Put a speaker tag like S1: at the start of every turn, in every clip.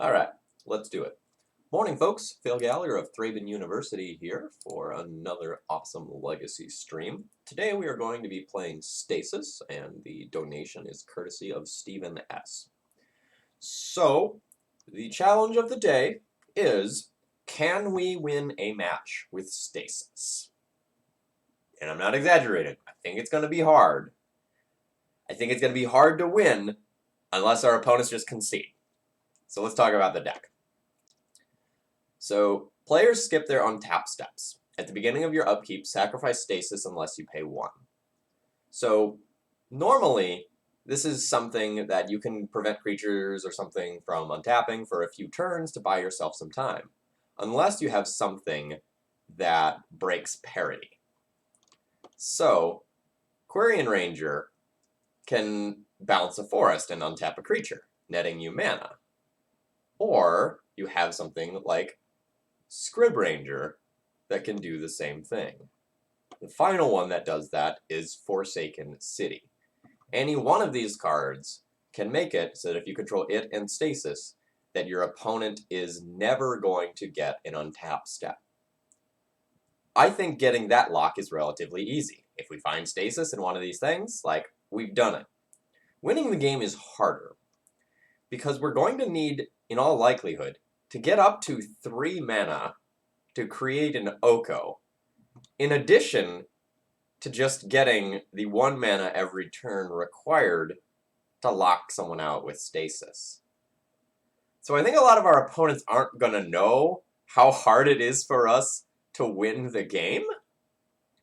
S1: Alright, let's do it. Morning, folks. Phil Gallagher of Thraben University here for another awesome Legacy stream. Today we are going to be playing Stasis, and the donation is courtesy of Stephen S. So, the challenge of the day is, can we win a match with Stasis? And I'm not exaggerating. I think it's going to be hard. I think it's going to be hard to win unless our opponents just concede. So let's talk about the deck. So, players skip their untap steps. At the beginning of your upkeep, sacrifice Stasis unless you pay 1. So, normally, this is something that you can prevent creatures or something from untapping for a few turns to buy yourself some time. Unless you have something that breaks parity. So, Quirion Ranger can bounce a forest and untap a creature, netting you mana. Or you have something like Scrib Ranger that can do the same thing. The final one that does that is Forsaken City. Any one of these cards can make it so that if you control it and Stasis, that your opponent is never going to get an untap step. I think getting that lock is relatively easy. If we find Stasis in one of these things, like, we've done it. Winning the game is harder, because we're going to need, in all likelihood, to get up to 3 mana to create an Oko, in addition to just getting the 1 mana every turn required to lock someone out with Stasis. So I think a lot of our opponents aren't going to know how hard it is for us to win the game,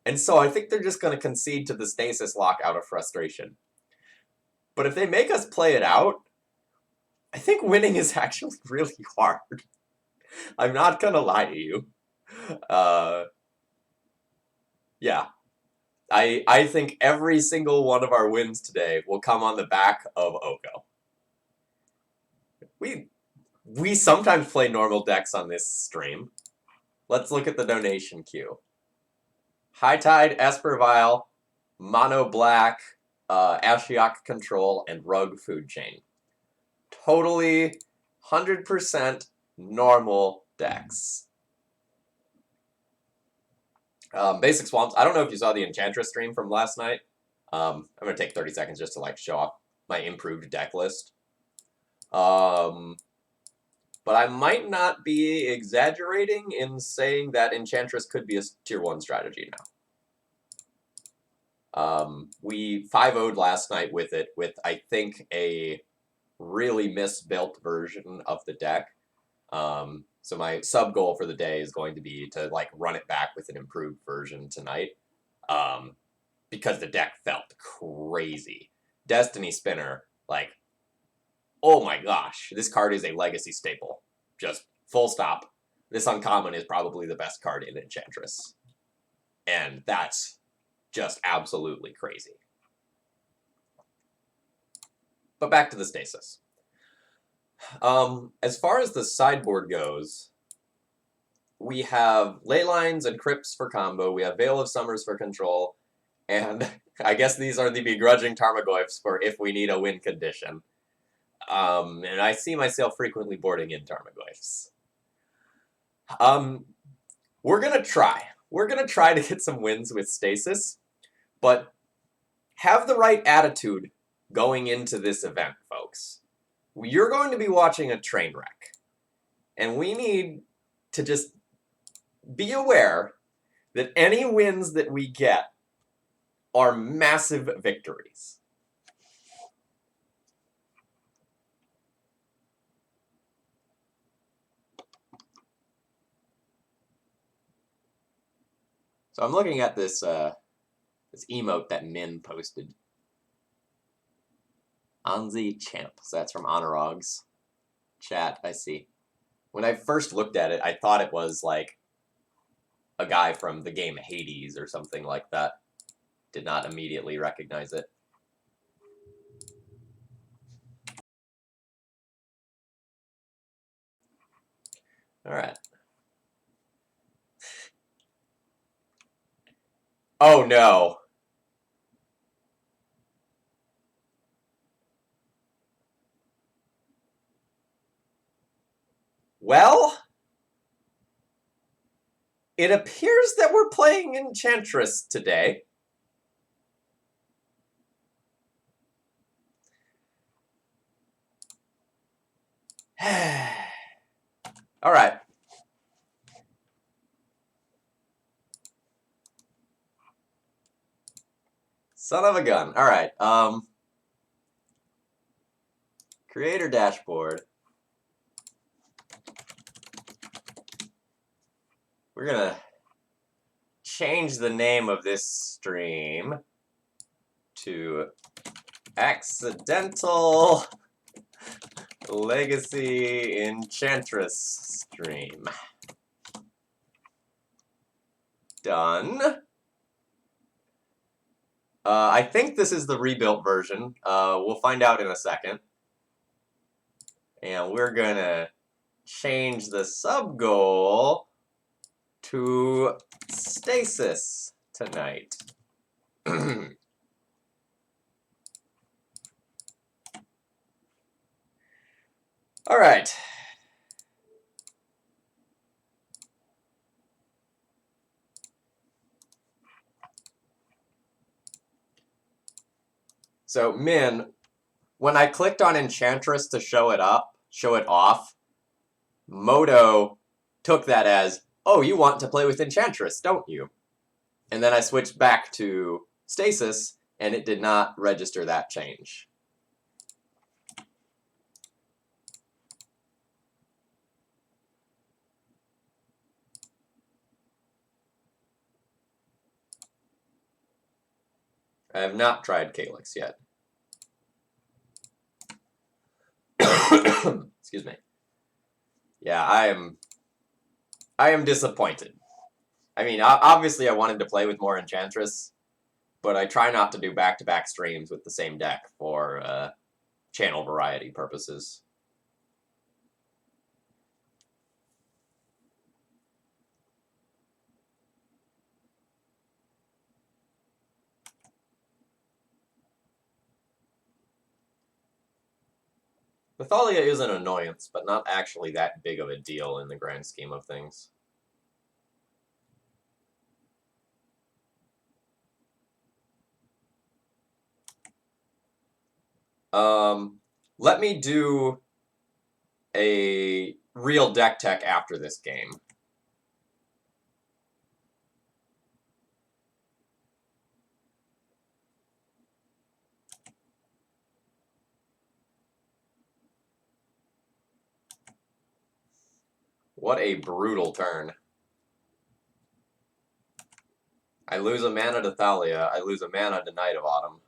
S1: and so I think they're just going to concede to the Stasis lock out of frustration. But if they make us play it out, I think winning is actually really hard. I'm not going to lie to you. Yeah. I think every single one of our wins today will come on the back of Oko. We sometimes play normal decks on this stream. Let's look at the donation queue. High Tide, Espervile, Mono Black, Ashiok Control, and Rug Food Chain. Totally 100% normal decks. Basic Swamps. I don't know if you saw the Enchantress stream from last night. I'm going to take 30 seconds just to like show off my improved deck list. But I might not be exaggerating in saying that Enchantress could be a tier 1 strategy now. We 5-0'd last night with it, with I think a really misbuilt version of the deck. So my sub goal for the day is going to be to like run it back with an improved version tonight, because the deck felt crazy. Destiny Spinner, like, oh my gosh, this card is a Legacy staple. Just full stop. This uncommon is probably the best card in Enchantress. And that's just absolutely crazy. But back to the Stasis. As far as the sideboard goes, we have Leylines and Crypts for combo, we have Veil of Summers for control, and I guess these are the Begrudging Tarmogoyfs for if we need a win condition. And I see myself frequently boarding in Tarmogoyfs. We're gonna try. We're gonna try to get some wins with Stasis, but have the right attitude going into this event, folks. You're going to be watching a train wreck, and we need to just be aware that any wins that we get are massive victories. So I'm looking at this this emote that Min posted. Anzi Champ. So that's from Honorog's chat, I see. When I first looked at it, I thought it was like a guy from the game Hades or something like that. Did not immediately recognize it. Alright. Oh no. Well, it appears that we're playing Enchantress today. All right. Son of a gun. All right. Creator dashboard. We're gonna change the name of this stream to Accidental Legacy Enchantress Stream. Done. I think this is the rebuilt version. We'll find out in a second. And we're gonna change the sub goal to stasis tonight. All right. So, Min, when I clicked on Enchantress to show it off, Moto took that as, oh, you want to play with Enchantress, don't you? And then I switched back to Stasis, and it did not register that change. I have not tried Calyx yet. Excuse me. Yeah, I am disappointed. I mean, obviously I wanted to play with more Enchantress, but I try not to do back-to-back streams with the same deck for channel variety purposes. Mythalia is an annoyance, but not actually that big of a deal in the grand scheme of things. Let me do a real deck tech after this game. What a brutal turn. I lose a mana to Thalia. I lose a mana to Night of Autumn.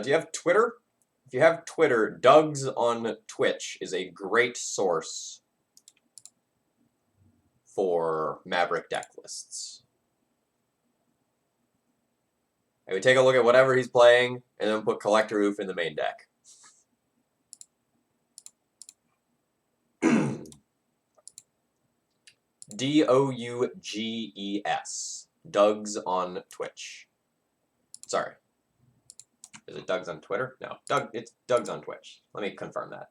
S1: Do you have Twitter? If you have Twitter, Doug's on Twitch is a great source for Maverick deck lists. I would take a look at whatever he's playing, and then put Collector Oof in the main deck. Douges. Doug's on Twitch. Sorry. Is it Doug's on Twitter? No, it's Doug's on Twitch. Let me confirm that.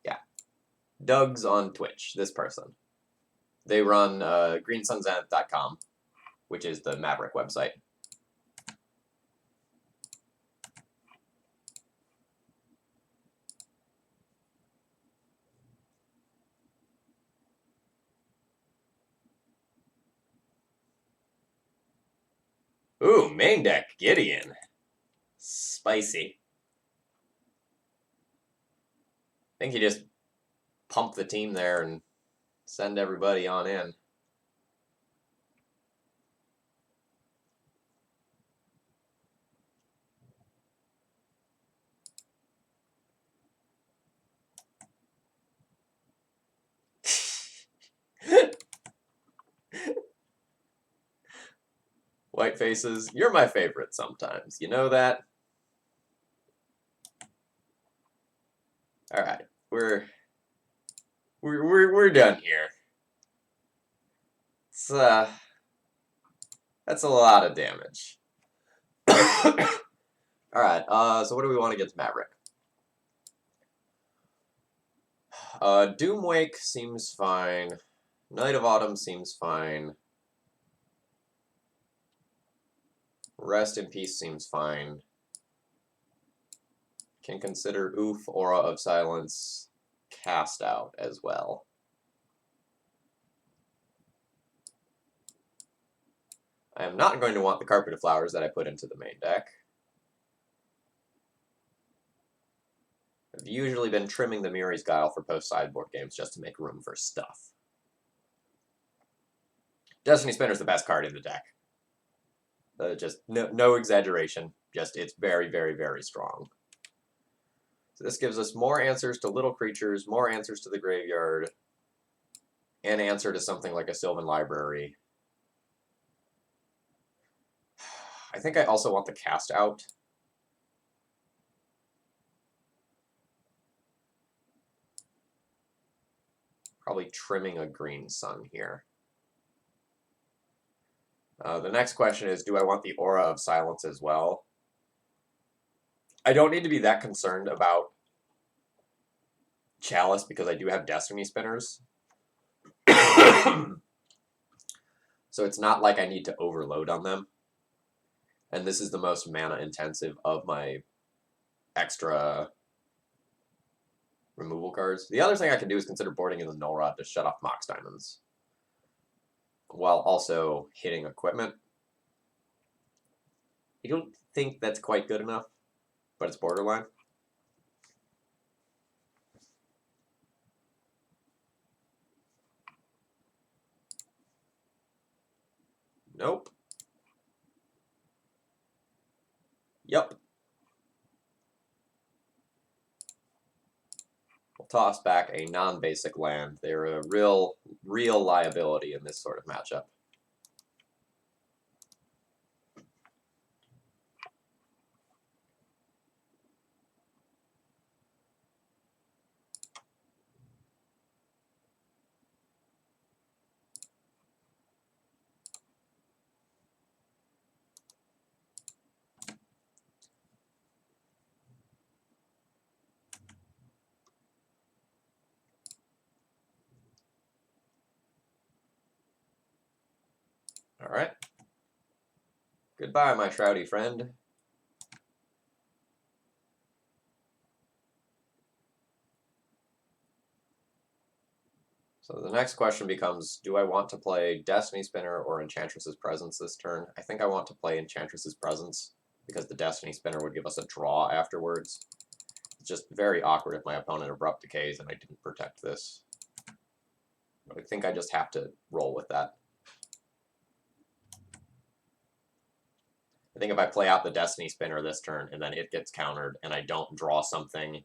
S1: Yeah. Doug's on Twitch, this person. They run greensunzenith.com, which is the Maverick website. Ooh, main deck, Gideon. Spicy. I think you just pump the team there and send everybody on in. White faces, you're my favorite sometimes. You know that? All right, we're done here. It's That's a lot of damage. Alright, so what do we want against Maverick? Doomwake seems fine. Night of Autumn seems fine. Rest in Peace seems fine. Can consider Oof, Aura of Silence, Cast Out as well. I am not going to want the Carpet of Flowers that I put into the main deck. I've usually been trimming the Muri's Guile for post-sideboard games just to make room for stuff. Destiny Spinner's the best card in the deck. Just no exaggeration. Just it's very, very, very strong. So this gives us more answers to little creatures, more answers to the graveyard, an answer to something like a Sylvan Library. I think I also want the Cast Out. Probably trimming a Green Sun here. The next question is, do I want the Aura of Silence as well? I don't need to be that concerned about Chalice because I do have Destiny Spinners. So it's not like I need to overload on them. And this is the most mana intensive of my extra removal cards. The other thing I can do is consider boarding in the Null Rod to shut off Mox Diamonds, while also hitting equipment. I don't think that's quite good enough, but it's borderline. Nope. Yep. We'll toss back a non-basic land. They're a real liability in this sort of matchup. All right. Goodbye, my shroudy friend. So the next question becomes, do I want to play Destiny Spinner or Enchantress's Presence this turn? I think I want to play Enchantress's Presence because the Destiny Spinner would give us a draw afterwards. It's just very awkward if my opponent Abrupt Decays and I didn't protect this. But I think I just have to roll with that. I think if I play out the Destiny Spinner this turn and then it gets countered and I don't draw something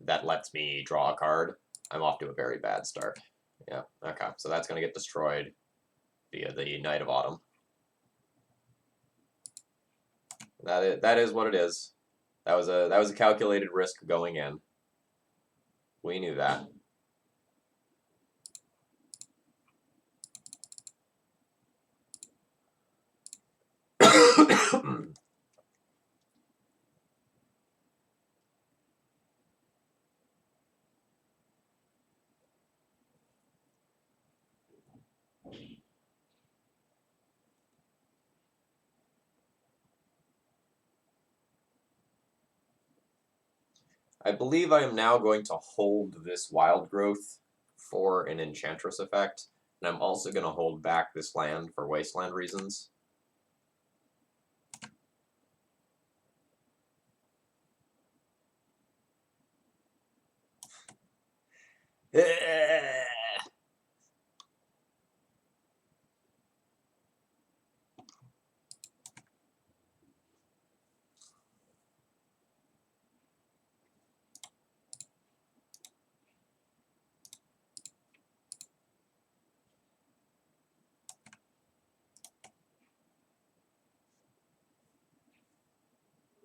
S1: that lets me draw a card, I'm off to a very bad start. Yeah, okay, so that's going to get destroyed via the Night of Autumn. That is what it is. That was a calculated risk going in. We knew that. I believe I am now going to hold this Wild Growth for an Enchantress effect, and I'm also going to hold back this land for Wasteland reasons.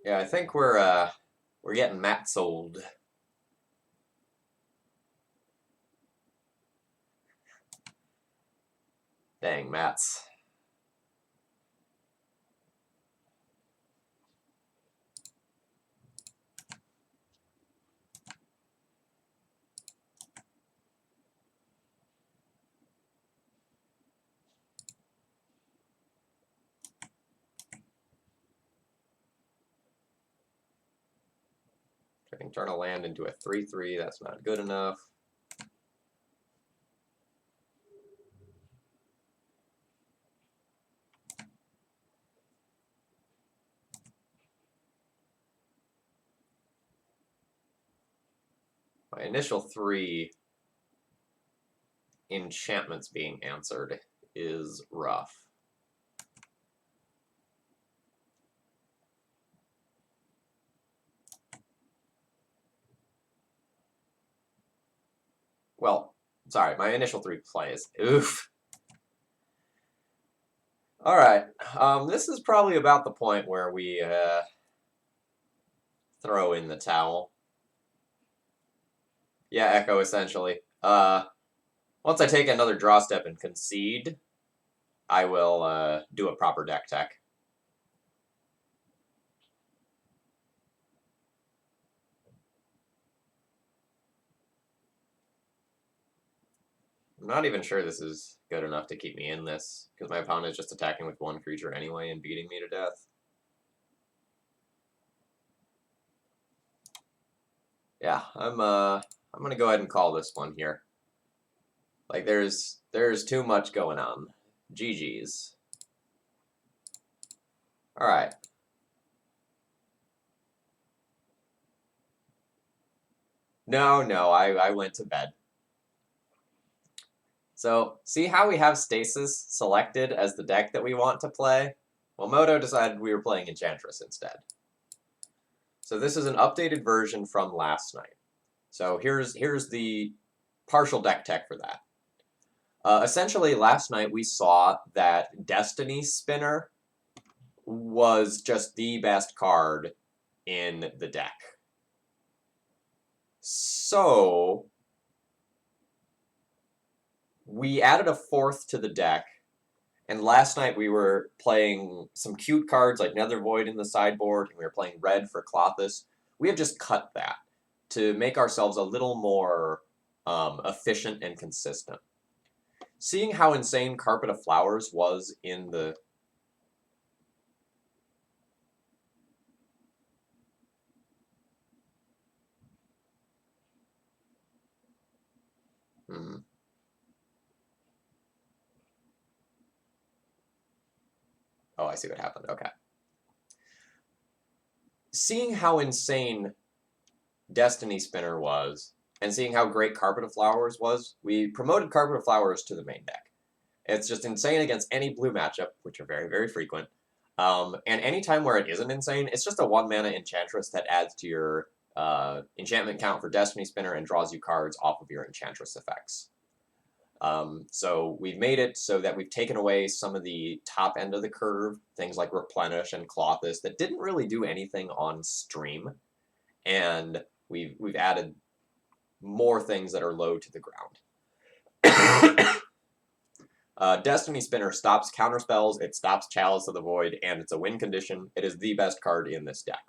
S1: Yeah, I think we're getting Matt sold. Dang, Mats. Turn a land into a 3/3. That's not good enough. My initial 3 enchantments being answered is rough. Well, sorry, my initial 3 plays. Oof. Alright, this is probably about the point where we throw in the towel. Yeah, Echo, essentially. Once I take another draw step and concede, I will do a proper deck tech. I'm not even sure this is good enough to keep me in this, because my opponent is just attacking with 1 creature anyway and beating me to death. Yeah, I'm gonna go ahead and call this one here. Like there's too much going on. GG's. Alright. No, I went to bed. So, see how we have Stasis selected as the deck that we want to play? Well, Moto decided we were playing Enchantress instead. So this is an updated version from last night. So here's the partial deck tech for that. Essentially, last night we saw that Destiny Spinner was just the best card in the deck. So we added a 4th to the deck, and last night we were playing some cute cards like Nether Void in the sideboard, and we were playing red for Klothys. We have just cut that to make ourselves a little more efficient and consistent. Seeing how insane Carpet of Flowers was in the... Oh, I see what happened. Okay. Seeing how insane Destiny Spinner was, and seeing how great Carpet of Flowers was, we promoted Carpet of Flowers to the main deck. It's just insane against any blue matchup, which are very, very frequent. And any time where it isn't insane, it's just a 1-mana Enchantress that adds to your enchantment count for Destiny Spinner and draws you cards off of your Enchantress effects. So we've made it so that we've taken away some of the top end of the curve, things like Replenish and Klothys that didn't really do anything on stream, and we've added more things that are low to the ground. Destiny Spinner stops counterspells, it stops Chalice of the Void, and it's a win condition. It is the best card in this deck.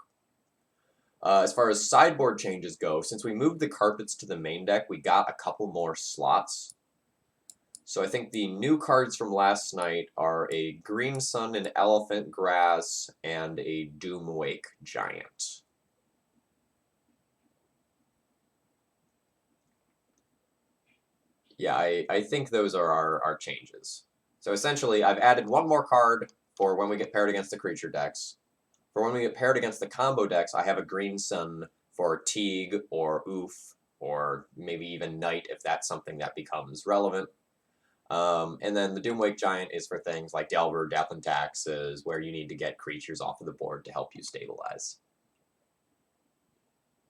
S1: As far as sideboard changes go, since we moved the carpets to the main deck, we got a couple more slots. So I think the new cards from last night are a Green Sun, an Elephant Grass, and a Doomwake Giant. Yeah, I think those are our changes. So essentially, I've added 1 more card for when we get paired against the creature decks. For when we get paired against the combo decks, I have a Green Sun for Teague or Oof, or maybe even Knight if that's something that becomes relevant. And then the Doomwake Giant is for things like Delver, Death and Taxes, where you need to get creatures off of the board to help you stabilize.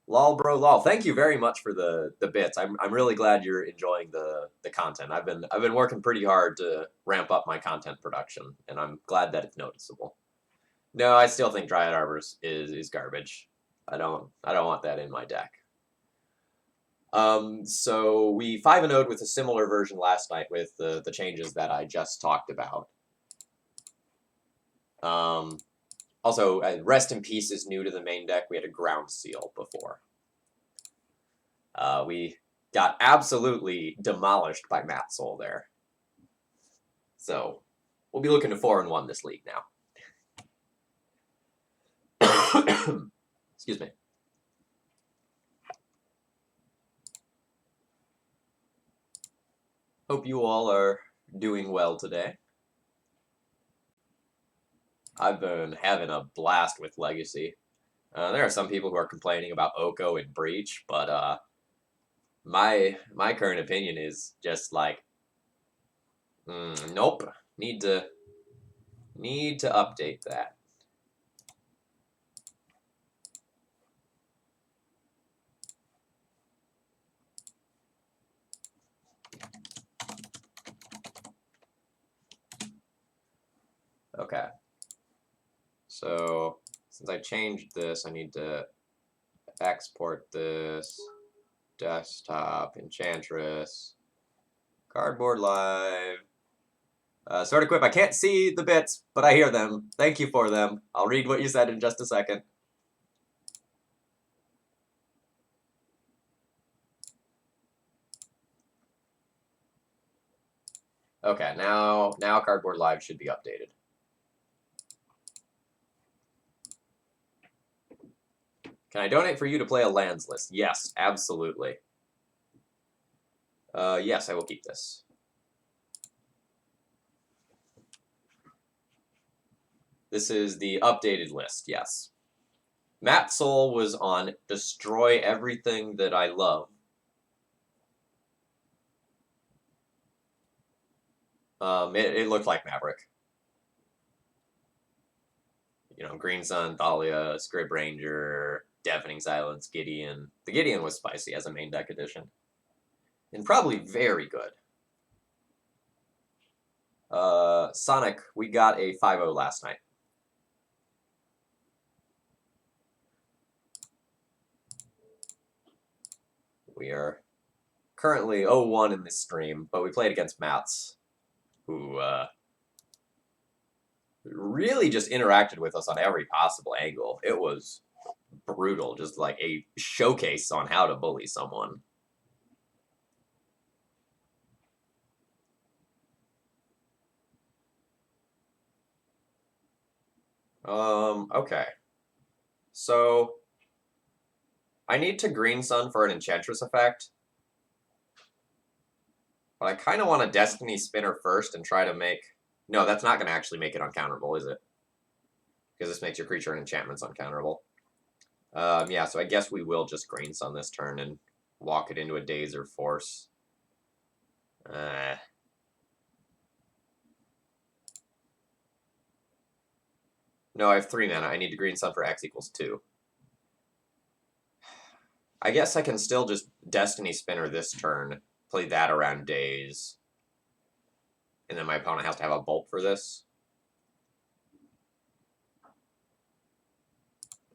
S1: Lol, bro, lol. Thank you very much for the bits. I'm really glad you're enjoying the content. I've been working pretty hard to ramp up my content production, and I'm glad that it's noticeable. No, I still think Dryad Arbors is garbage. I don't want that in my deck. So we 5-0'd with a similar version last night with the changes that I just talked about. Also, Rest in Peace is new to the main deck. We had a Ground Seal before. We got absolutely demolished by Matt Soul there. So we'll be looking to 4-1 this league now. Excuse me. Hope you all are doing well today. I've been having a blast with Legacy. There are some people who are complaining about Oko and Breach, but my current opinion is just like, nope. Need to update that. Okay. So since I changed this, I need to export this. Desktop, Enchantress, Cardboard Live. Sort equip. I can't see the bits, but I hear them. Thank you for them. I'll read what you said in just a second. Okay, now Cardboard Live should be updated. Can I donate for you to play a lands list? Yes, absolutely. Yes, I will keep this. This is the updated list, yes. Matt Soul was on Destroy Everything That I Love. It looked like Maverick. You know, Green Sun, Thalia, Scrib Ranger, Deafening Silence, Gideon. The Gideon was spicy as a main deck addition. And probably very good. Sonic, we got a 5-0 last night. We are currently 0-1 in this stream, but we played against Mats, who really just interacted with us on every possible angle. It was brutal, just like a showcase on how to bully someone. Okay. So, I need to Green Sun for an Enchantress effect. But I kind of want a Destiny Spinner first and try to make... No, that's not going to actually make it uncounterable, is it? Because this makes your creature and enchantments uncounterable. Yeah, so I guess we will just Green Sun this turn and walk it into a Daze or Force. No, I have 3 mana. I need to Green Sun for X equals 2. I guess I can still just Destiny Spinner this turn, play that around Daze, and then my opponent has to have a Bolt for this.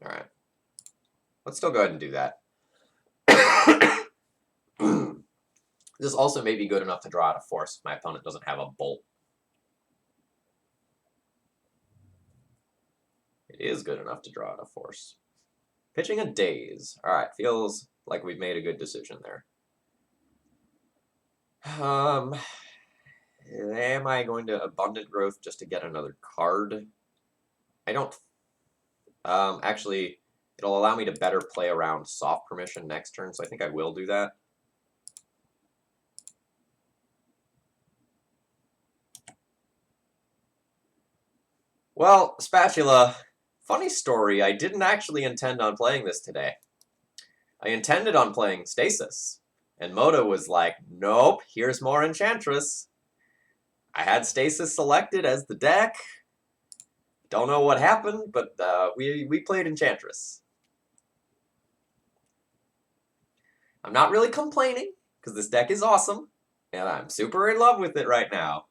S1: Alright. Let's still go ahead and do that. This also may be good enough to draw out a Force if my opponent doesn't have a Bolt. It is good enough to draw out a Force. Pitching a Daze. Alright, feels like we've made a good decision there. Am I going to Abundant Growth just to get another card? I don't... actually, it'll allow me to better play around Soft Permission next turn, so I think I will do that. Well, Spatula, funny story, I didn't actually intend on playing this today. I intended on playing Stasis, and Moto was like, nope, here's more Enchantress. I had Stasis selected as the deck. Don't know what happened, but we played Enchantress. I'm not really complaining, because this deck is awesome, and I'm super in love with it right now.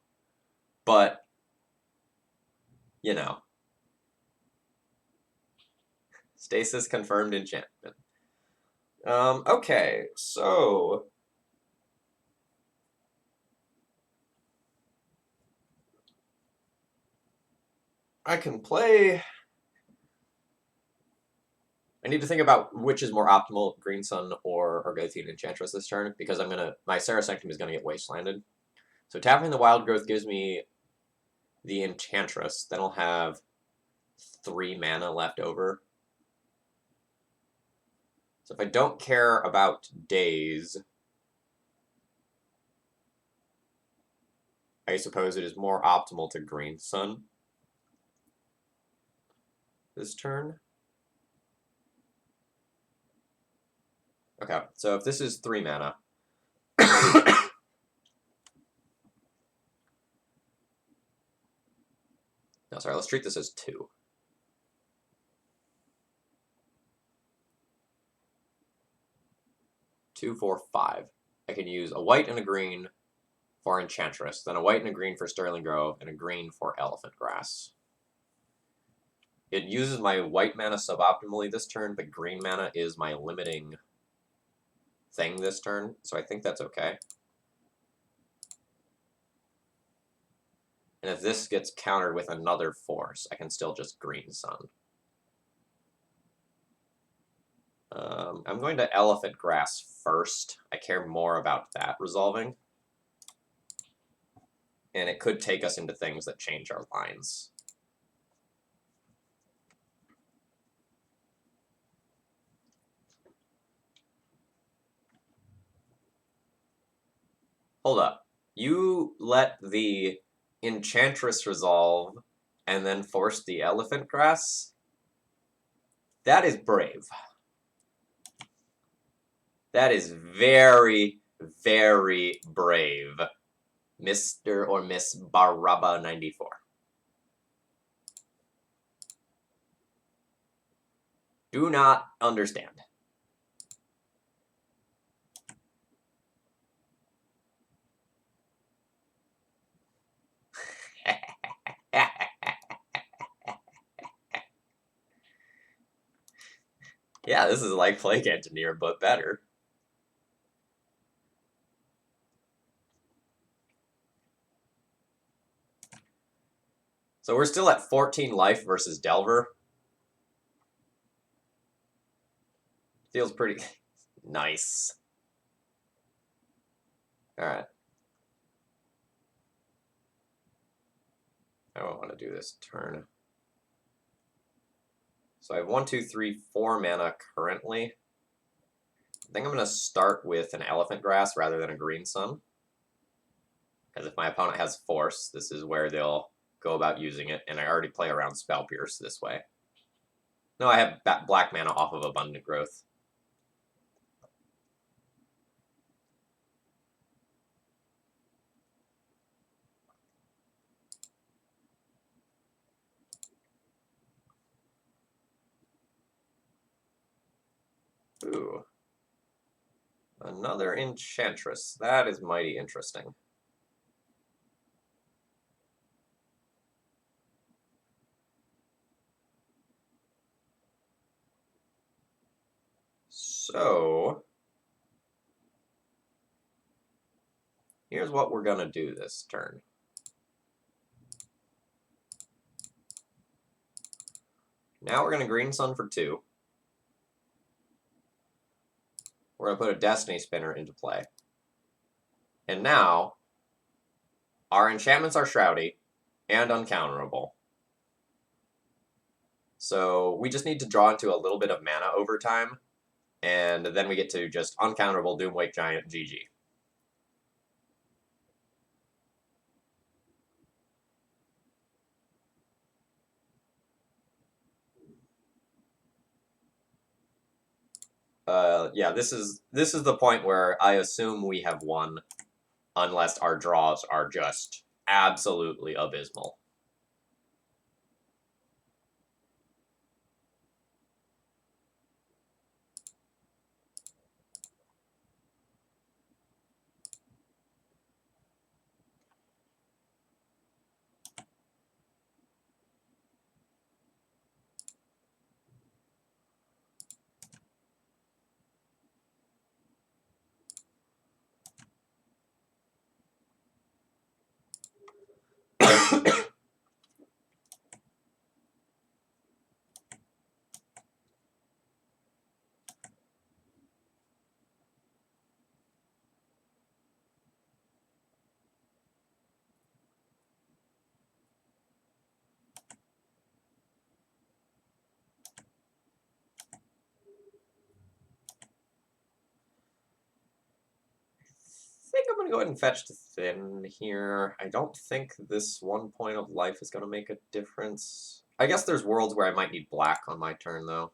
S1: But, you know. Stasis confirmed enchantment. Okay, so... I can play... I need to think about which is more optimal, Green Sun or Argothian Enchantress this turn, because my Serra Sanctum is gonna get Wastelanded. So tapping the Wild Growth gives me the Enchantress, then I'll have 3 mana left over. So if I don't care about Daze, I suppose it is more optimal to green sun this turn. Okay, so if this is 3 mana, no, sorry, let's treat this as 2. 2, 4, 5. I can use a white and a green for Enchantress, then a white and a green for Sterling Grove, and a green for Elephant Grass. It uses my white mana suboptimally this turn, but green mana is my limiting thing this turn, so I think that's okay. And if this gets countered with another force, I can still just green sun. I'm going to Elephant Grass first. I care more about that resolving. And it could take us into things that change our lines. Hold up. You let the Enchantress resolve and then force the Elephant Grass? That is brave. That is very, very brave, Mr. or Miss Baraba94. Do not understand. Yeah, this is like Plague Engineer, but better. So we're still at 14 life versus Delver. Feels pretty nice. Alright. I don't want to do this turn. So I have 1, 2, 3, 4 mana currently. I think I'm going to start with an Elephant Grass rather than a Green Sun. Because if my opponent has Force, this is where they'll go about using it, and I already play around Spell Pierce this way. No, I have black mana off of Abundant Growth. Ooh. Another Enchantress. That is mighty interesting. So, here's what we're going to do this turn. Now we're going to Green Sun for 2. We're going to put a Destiny Spinner into play. And now, our enchantments are Shroudy and uncounterable. So we just need to draw into a little bit of mana over time, and then we get to just uncounterable Doomwake Giant GG. Yeah, this is the point where I assume we have won, unless our draws are just absolutely abysmal. think I'm gonna go ahead and fetch to Thin here. I don't think this 1 point of life is gonna make a difference. I guess there's worlds where I might need black on my turn, though.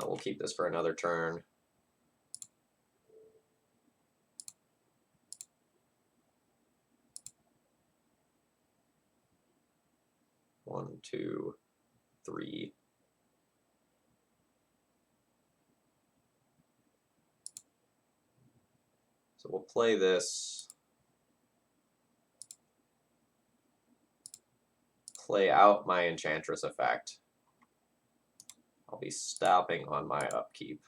S1: We'll keep this for another turn. One, two, three. So we'll play this. Play out my Enchantress effect. I'll be stopping on my upkeep.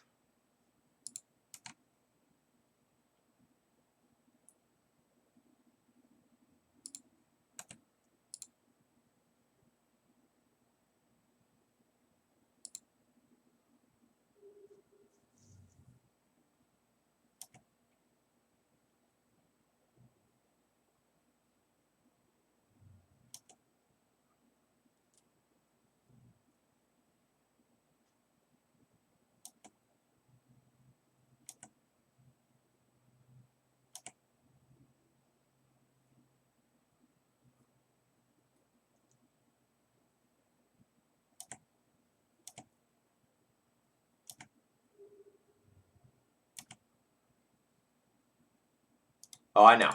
S1: Oh, I know.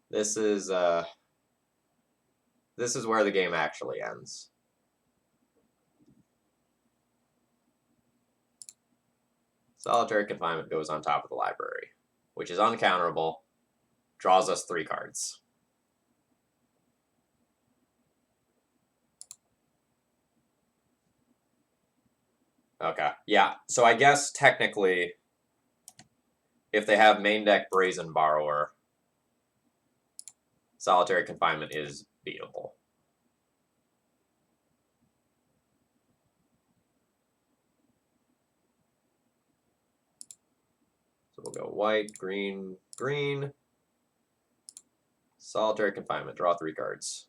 S1: This is where the game actually ends. Solitary Confinement goes on top of the library, which is uncounterable, draws us 3 cards. Okay, yeah, so I guess technically, if they have main deck Brazen Borrower, Solitary Confinement is beatable. So we'll go white, green, green. Solitary Confinement, draw 3 cards.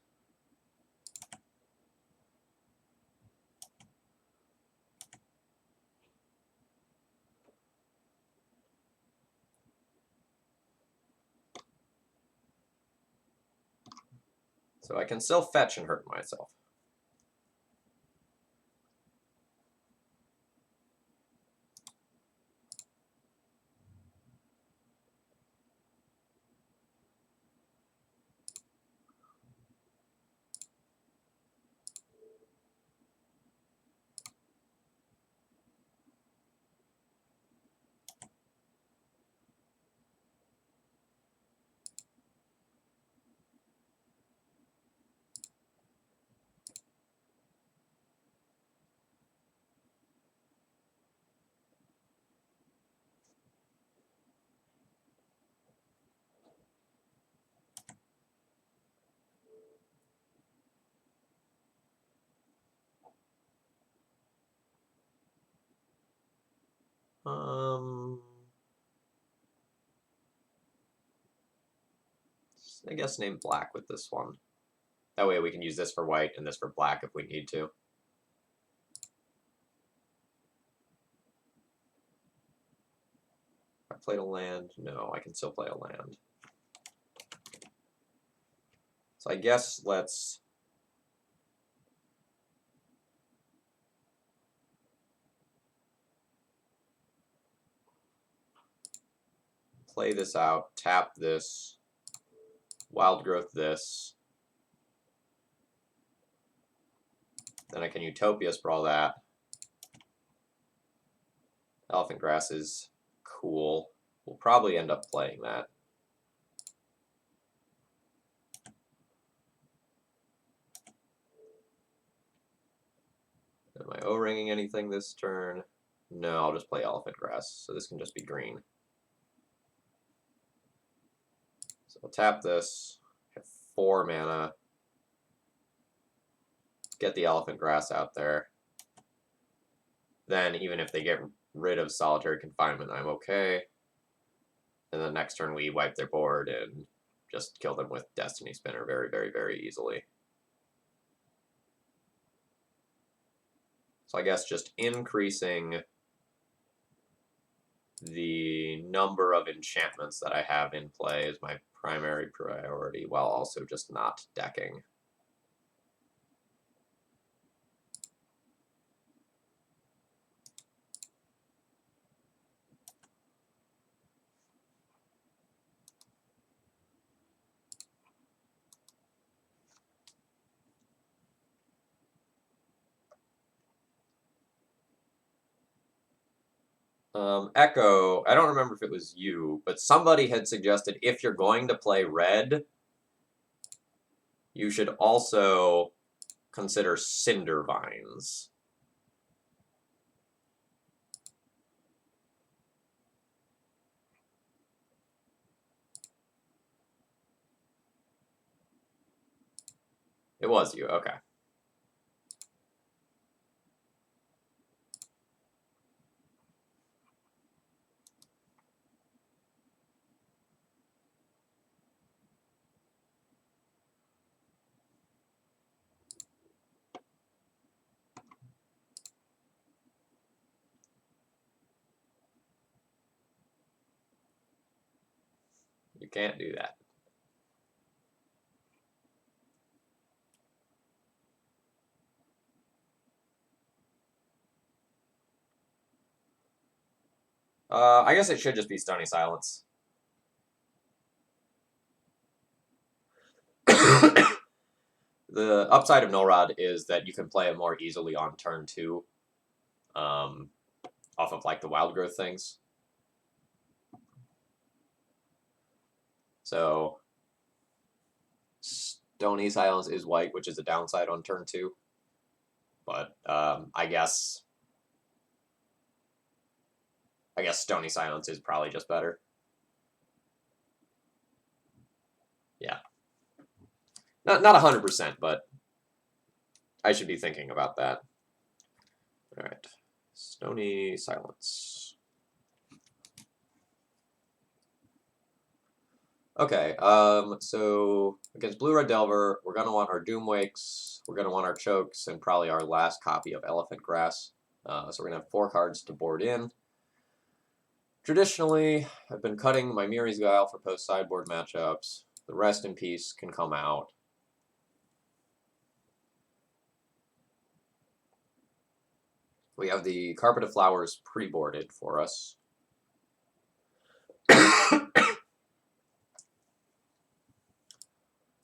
S1: So I can still fetch and hurt myself. I guess name black with this one. That way we can use this for white and this for black if we need to. I played a land? No, I can still play a land. So I guess let's play this out, tap this, wild growth this. Then I can Utopia Sprawl that. Elephant Grass is cool. We'll probably end up playing that. Am I O-ringing anything this turn? No, I'll just play Elephant Grass, so this can just be green. So I'll tap this, have 4 mana. get the elephant grass out there. Then even if they get rid of solitary confinement, I'm okay. And then next turn we wipe their board and just kill them with Destiny Spinner very, very, very easily. So I guess just increasing the number of enchantments that I have in play is my primary priority, while also just not decking. Echo, I don't remember if it was you, but somebody had suggested if you're going to play red, you should also consider Cinder Vines. It was you, okay. You can't do that. I guess it should just be Stony Silence. The upside of Null Rod is that you can play it more easily on turn 2, off of like the wild growth things. So Stony Silence is white, which is a downside on turn 2. But I guess Stony Silence is probably just better. Yeah. Not 100%, but I should be thinking about that. All right. Stony Silence. Okay, so against Blue-Red Delver, we're going to want our Doomwakes, we're going to want our Chokes, and probably our last copy of Elephant Grass. So we're going to have 4 cards to board in. Traditionally, I've been cutting my Miri's Guile for post-sideboard matchups. The Rest in Peace can come out. We have the Carpet of Flowers pre-boarded for us.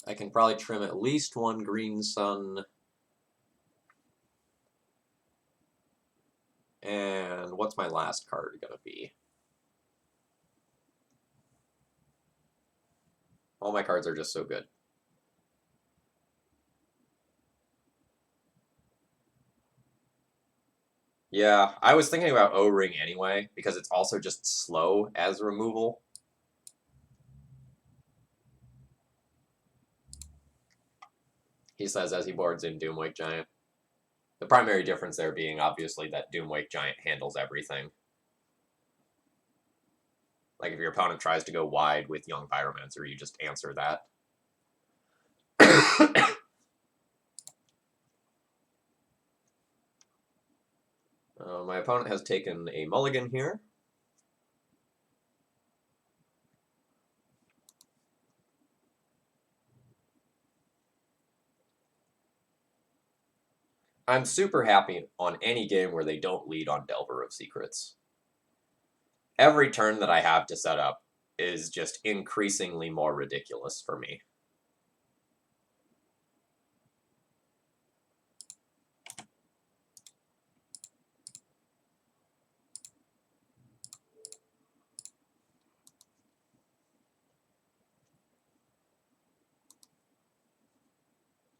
S1: I can probably trim at least 1 Green Sun. And what's my last card going to be? All my cards are just so good. Yeah, I was thinking about O-Ring anyway, because it's also just slow as removal. He says as he boards in Doomwake Giant. The primary difference there being, obviously, that Doomwake Giant handles everything. Like, if your opponent tries to go wide with Young Pyromancer, you just answer that. My opponent has taken a mulligan here. I'm super happy on any game where they don't lead on Delver of Secrets. Every turn that I have to set up is just increasingly more ridiculous for me.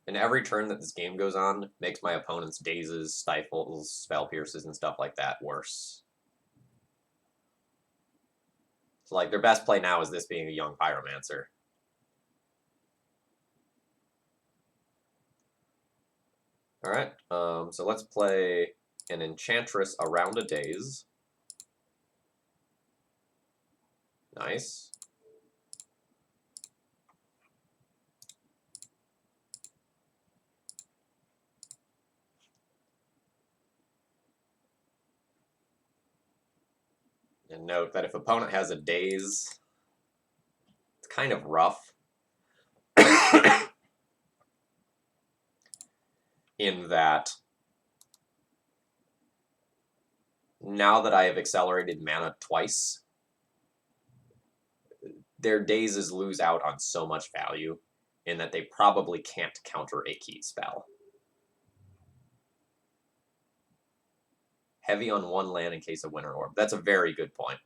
S1: And every turn that this game goes on makes my opponent's dazes, stifles, spell pierces, and stuff like that worse. So, like, their best play now is this being a Young Pyromancer. Alright, so let's play an Enchantress around a daze. Nice. And note that if opponent has a daze, it's kind of rough. In that, now that I have accelerated mana twice, their dazes lose out on so much value in that they probably can't counter a key spell. Heavy on one land in case of Winter Orb. That's a very good point.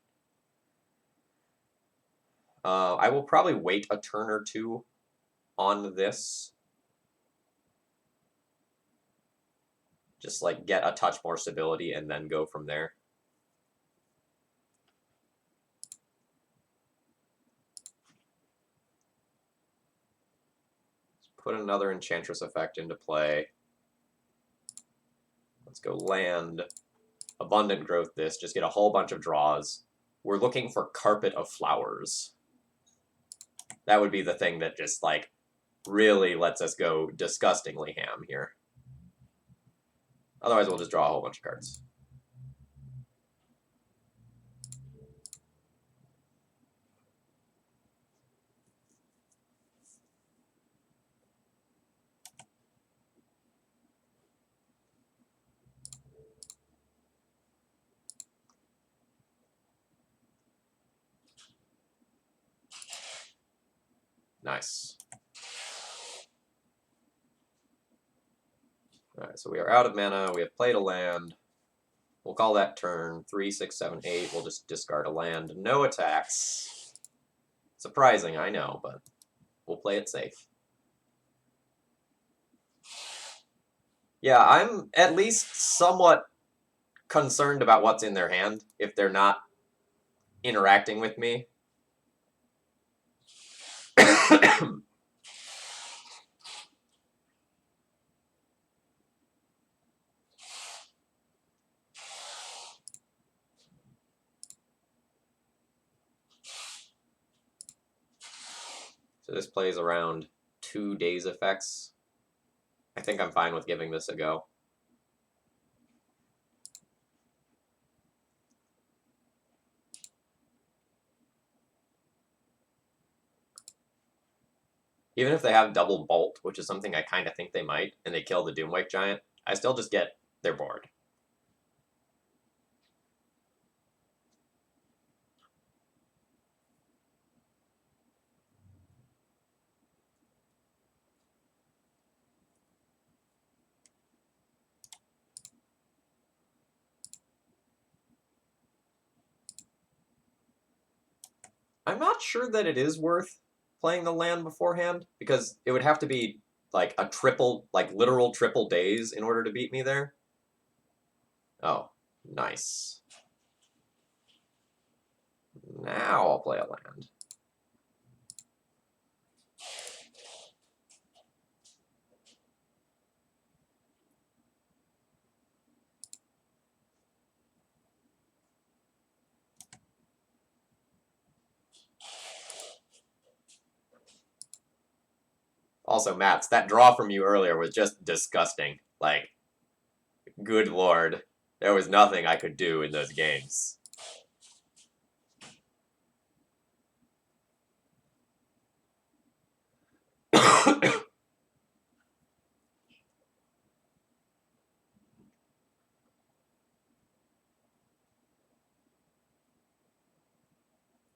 S1: I will probably wait a turn or two on this. Just like get a touch more stability and then go from there. Let's put another Enchantress effect into play. Let's go land. Abundant Growth this, just get a whole bunch of draws. We're looking for Carpet of Flowers. That would be the thing that just, like, really lets us go disgustingly ham here. Otherwise, we'll just draw a whole bunch of cards. Nice. Alright, so we are out of mana. We have played a land. We'll call that turn. 3, 6, 7, 8. We'll just discard a land. No attacks. Surprising, I know, but we'll play it safe. Yeah, I'm at least somewhat concerned about what's in their hand if they're not interacting with me. So this plays around 2 days effects. I think I'm fine with giving this a go. Even if they have double bolt, which is something I kind of think they might, and they kill the Doomwake Giant, I still just get their board. I'm not sure that it is worth playing the land beforehand, because it would have to be like a triple, like literal triple days in order to beat me there. Oh, nice. Now I'll play a land. Also, Mats, that draw from you earlier was just disgusting. Like, good lord. There was nothing I could do in those games.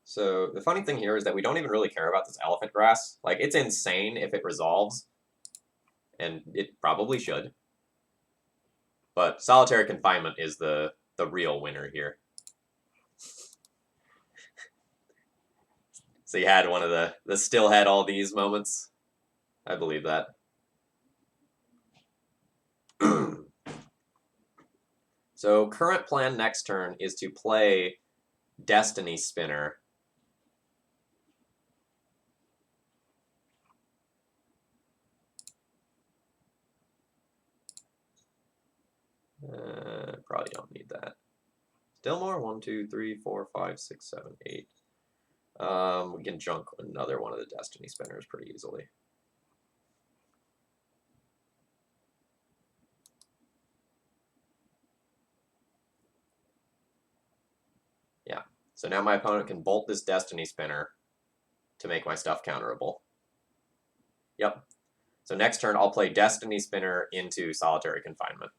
S1: So the funny thing here is that we don't even really care about this elephant grass. Like, it's insane if it resolves, and it probably should. But solitary confinement is the real winner here. So you had one of the still had all these moments. I believe that. So current plan next turn is to play Destiny Spinner. probably don't need that. Still more? 1, 2, 3, 4, 5, 6, 7, 8. We can junk another one of the Destiny Spinners pretty easily. Yeah. So now my opponent can bolt this Destiny Spinner to make my stuff counterable. Yep. So next turn, I'll play Destiny Spinner into Solitary Confinement.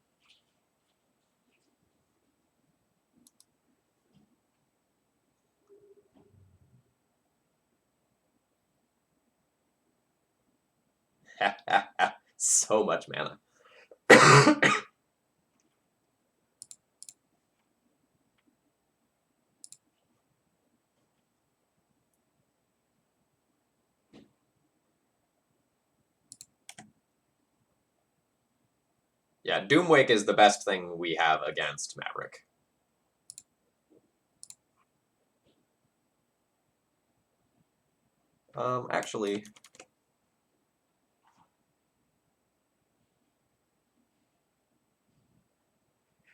S1: So much mana. Yeah, Doomwake is the best thing we have against Maverick. Actually,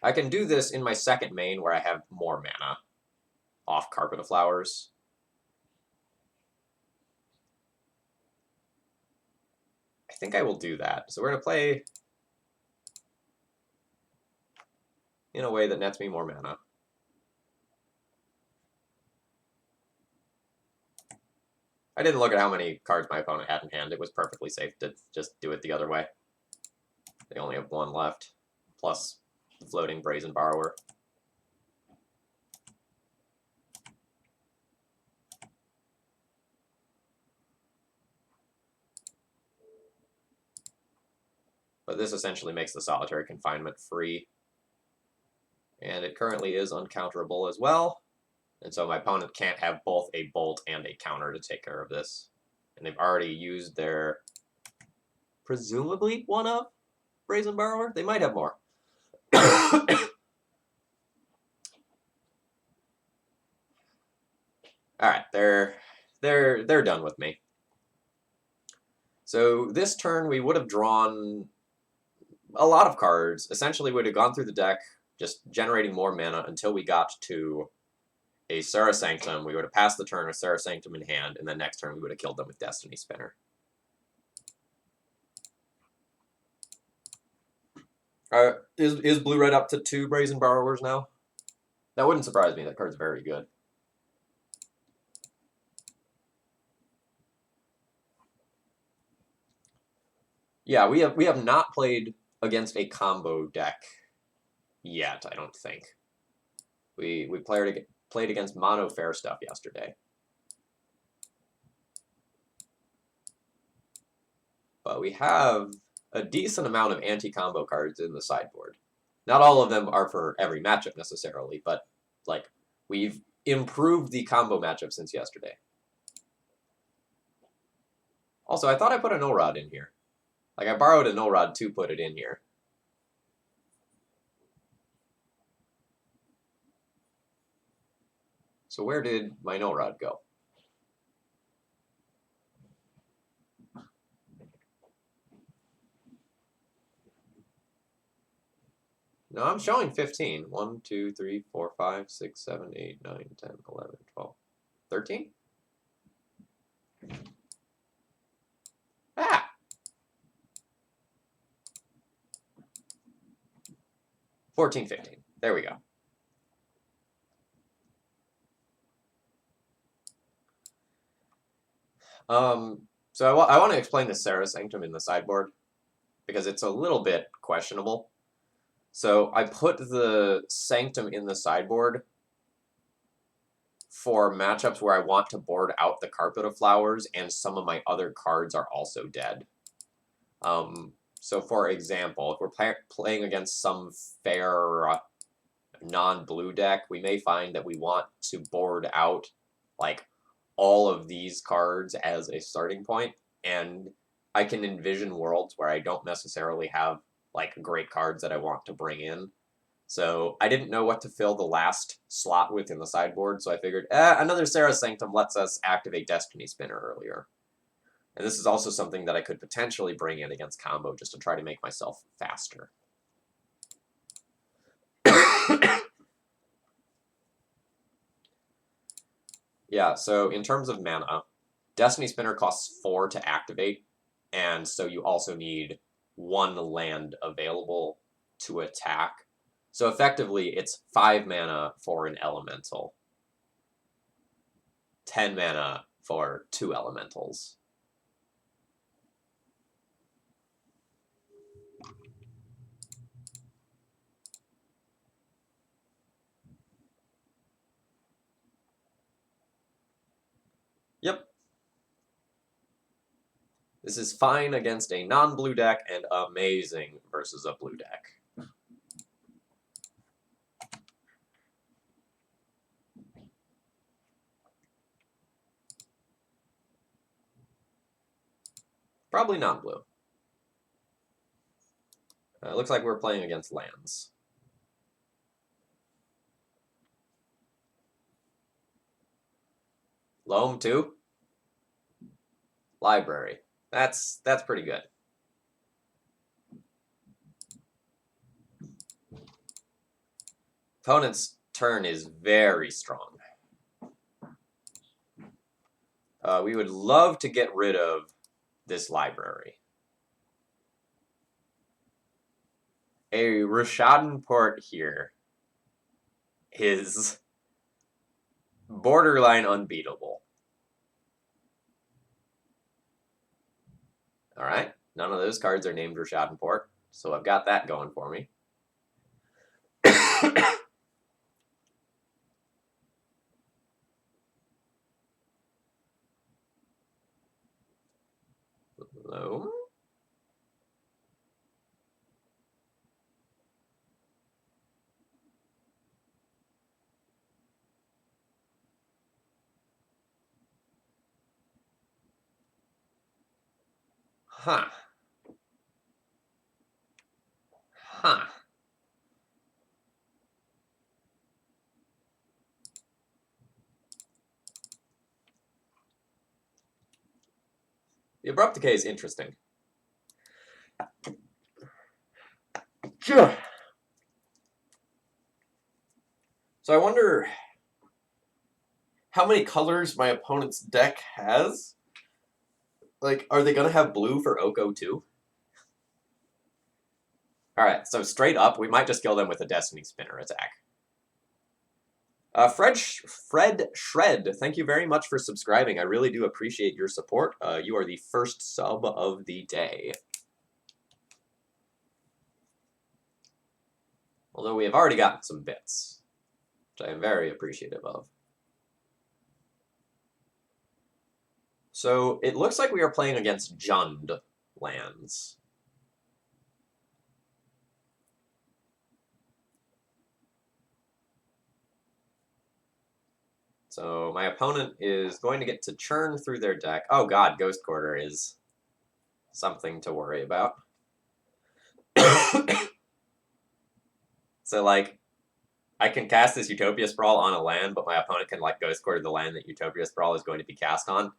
S1: I can do this in my second main where I have more mana off Carpet of Flowers. I think I will do that. So we're going to play in a way that nets me more mana. I didn't look at how many cards my opponent had in hand. It was perfectly safe to just do it the other way. They only have one left, plus the floating Brazen Borrower. But this essentially makes the Solitary Confinement free. And it currently is uncounterable as well. And so my opponent can't have both a bolt and a counter to take care of this. And they've already used their, presumably, one of Brazen Borrower? They might have more. Alright, they're done with me. So this turn we would have drawn a lot of cards. Essentially we would have gone through the deck, just generating more mana until we got to a Serra Sanctum. We would have passed the turn with Serra Sanctum in hand, and then next turn we would have killed them with Destiny Spinner. Is blue-red up to 2 Brazen Borrowers now? That wouldn't surprise me. That card's very good. Yeah, we have not played against a combo deck yet, I don't think. We played against mono fair stuff yesterday. But we have a decent amount of anti-combo cards in the sideboard. Not all of them are for every matchup necessarily, but like we've improved the combo matchup since yesterday. Also, I thought I put a null rod in here. Like I borrowed a null rod to put it in here. So where did my null rod go? No, I'm showing 15. 1, 2, 3, 4, 5, 6, 7, 8, 9, 10, 11, 12, 13? Ah! $14, $15. There we go. So I want to explain the Serra Sanctum in the sideboard because it's a little bit questionable. So I put the Sanctum in the sideboard for matchups where I want to board out the Carpet of Flowers and some of my other cards are also dead. So for example, if we're playing against some fair non-blue deck, we may find that we want to board out like all of these cards as a starting point, and I can envision worlds where I don't necessarily have like great cards that I want to bring in. So I didn't know what to fill the last slot with in the sideboard, so I figured, another Serra Sanctum lets us activate Destiny Spinner earlier. And this is also something that I could potentially bring in against combo just to try to make myself faster. Yeah, so in terms of mana, Destiny Spinner costs 4 to activate, and so you also need 1 land available to attack. So effectively, it's 5 mana for an elemental, 10 mana for 2 elementals. Yep. This is fine against a non-blue deck and amazing versus a blue deck. Probably non-blue. It looks like we're playing against lands. Loam too? Library. That's pretty good. Opponent's turn is very strong. We would love to get rid of this library. A Rishadan port here is borderline unbeatable. Alright, none of those cards are named Rishadan port, so I've got that going for me. Hello? Huh. Huh. The Abrupt Decay is interesting. So I wonder how many colors my opponent's deck has. Like, are they going to have blue for Oko too? Alright, so straight up, we might just kill them with a Destiny Spinner attack. Fred Shred, thank you very much for subscribing. I really do appreciate your support. You are the first sub of the day. Although we have already gotten some bits, which I am very appreciative of. So it looks like we are playing against Jund lands. So my opponent is going to get to churn through their deck. Oh god, Ghost Quarter is something to worry about. So, like, I can cast this Utopia Sprawl on a land, but my opponent can, like, Ghost Quarter the land that Utopia Sprawl is going to be cast on.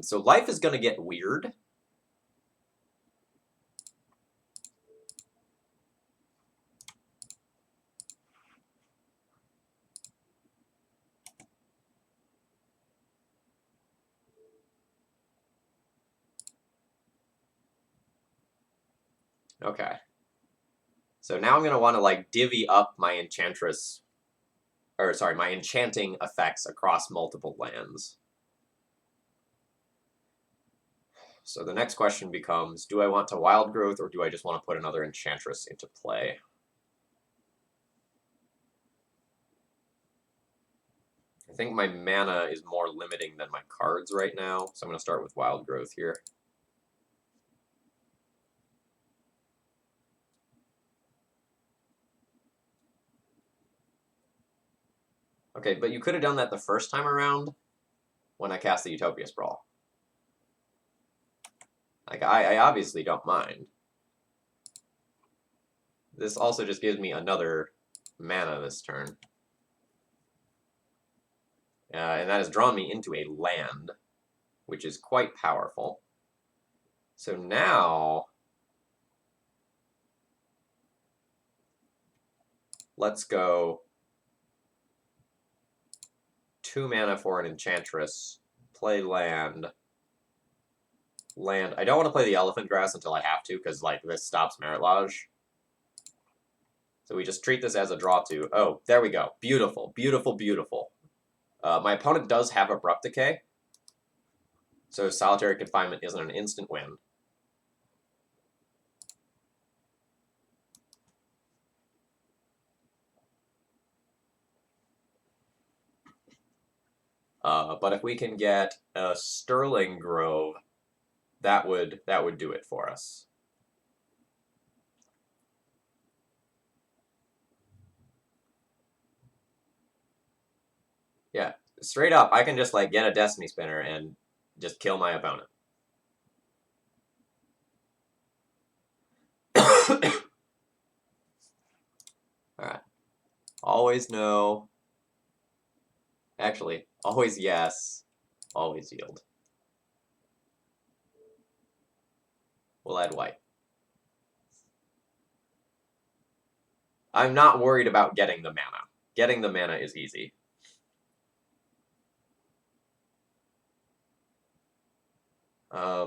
S1: So life is going to get weird. Okay. So now I'm going to want to, like, divvy up my Enchantress, or sorry, my enchanting effects across multiple lands. So the next question becomes, do I want to Wild Growth, or do I just want to put another Enchantress into play? I think my mana is more limiting than my cards right now, so I'm going to start with Wild Growth here. Okay, but you could have done that the first time around when I cast the Utopia Sprawl. Like, I obviously don't mind. This also just gives me another mana this turn. And that has drawn me into a land, which is quite powerful. So now let's go 2 mana for an Enchantress, play land. I don't want to play the Elephant Grass until I have to, because like this stops Merit Lodge. So we just treat this as a draw 2. Oh, there we go. Beautiful, beautiful, beautiful. My opponent does have Abrupt Decay, so Solitary Confinement isn't an instant win. But if we can get a Sterling Grove, that would do it for us. Yeah, straight up, I can just like get a Destiny Spinner and just kill my opponent. Alright. Always no. Actually, always yes. Always yield. We'll add white. I'm not worried about getting the mana. Getting the mana is easy.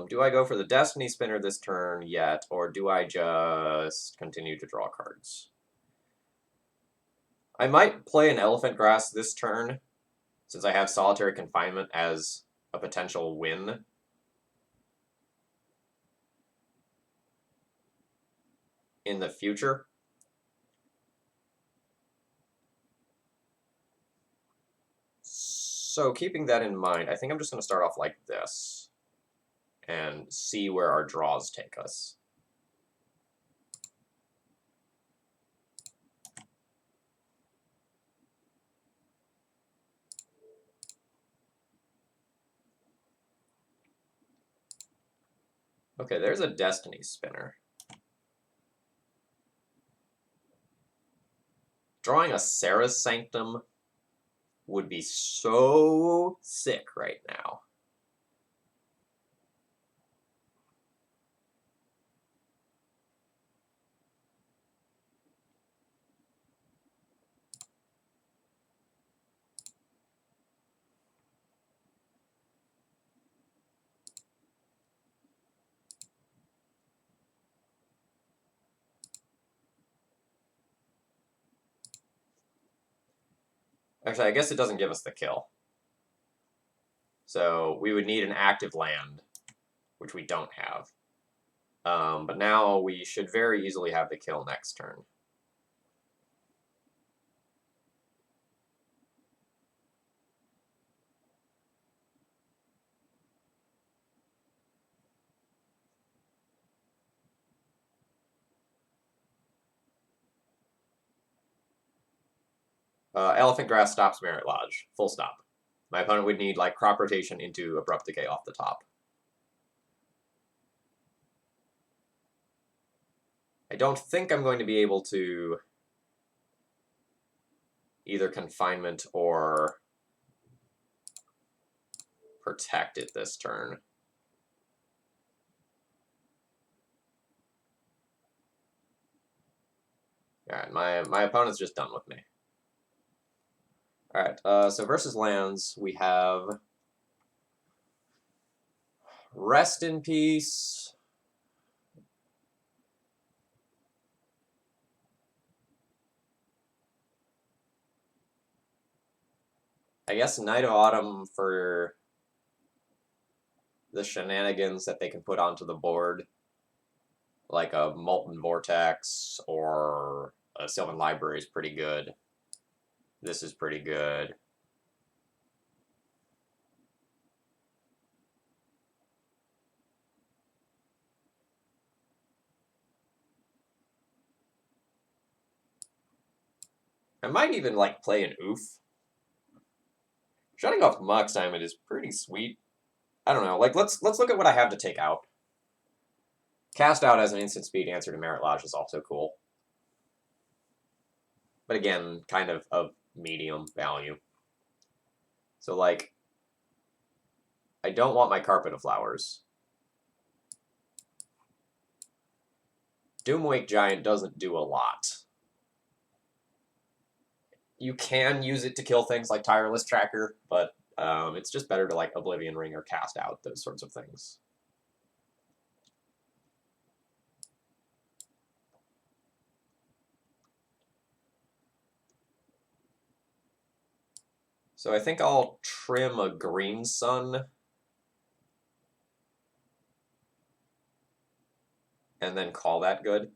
S1: Do I go for the Destiny Spinner this turn yet, or do I just continue to draw cards? I might play an Elephant Grass this turn, since I have Solitary Confinement as a potential win. In the future. So keeping that in mind, I think I'm just going to start off like this and see where our draws take us. Okay, there's a Destiny Spinner. Drawing a Sarah's Sanctum would be so sick right now. Actually, I guess it doesn't give us the kill. So we would need an active land, which we don't have. But now we should very easily have the kill next turn. Elephant Grass stops Merit Lodge. Full stop. My opponent would need like Crop Rotation into Abrupt Decay off the top. I don't think I'm going to be able to either Confinement or Protect it this turn. Alright, my opponent's just done with me. Alright, so versus lands, we have Rest in Peace. I guess Night of Autumn for the shenanigans that they can put onto the board. Like a Molten Vortex or a Sylvan Library is pretty good. This is pretty good. I might even like play an Oof. Shutting off Mox Diamond is pretty sweet. I don't know. Like let's look at what I have to take out. Cast Out as an instant speed answer to Merit Lodge is also cool. But again, kind of medium value. So like I don't want my Carpet of Flowers. Doomwake Giant doesn't do a lot. You can use it to kill things like Tireless Tracker, but it's just better to like Oblivion Ring or Cast Out, those sorts of things. So I think I'll trim a Green Sun and then call that good.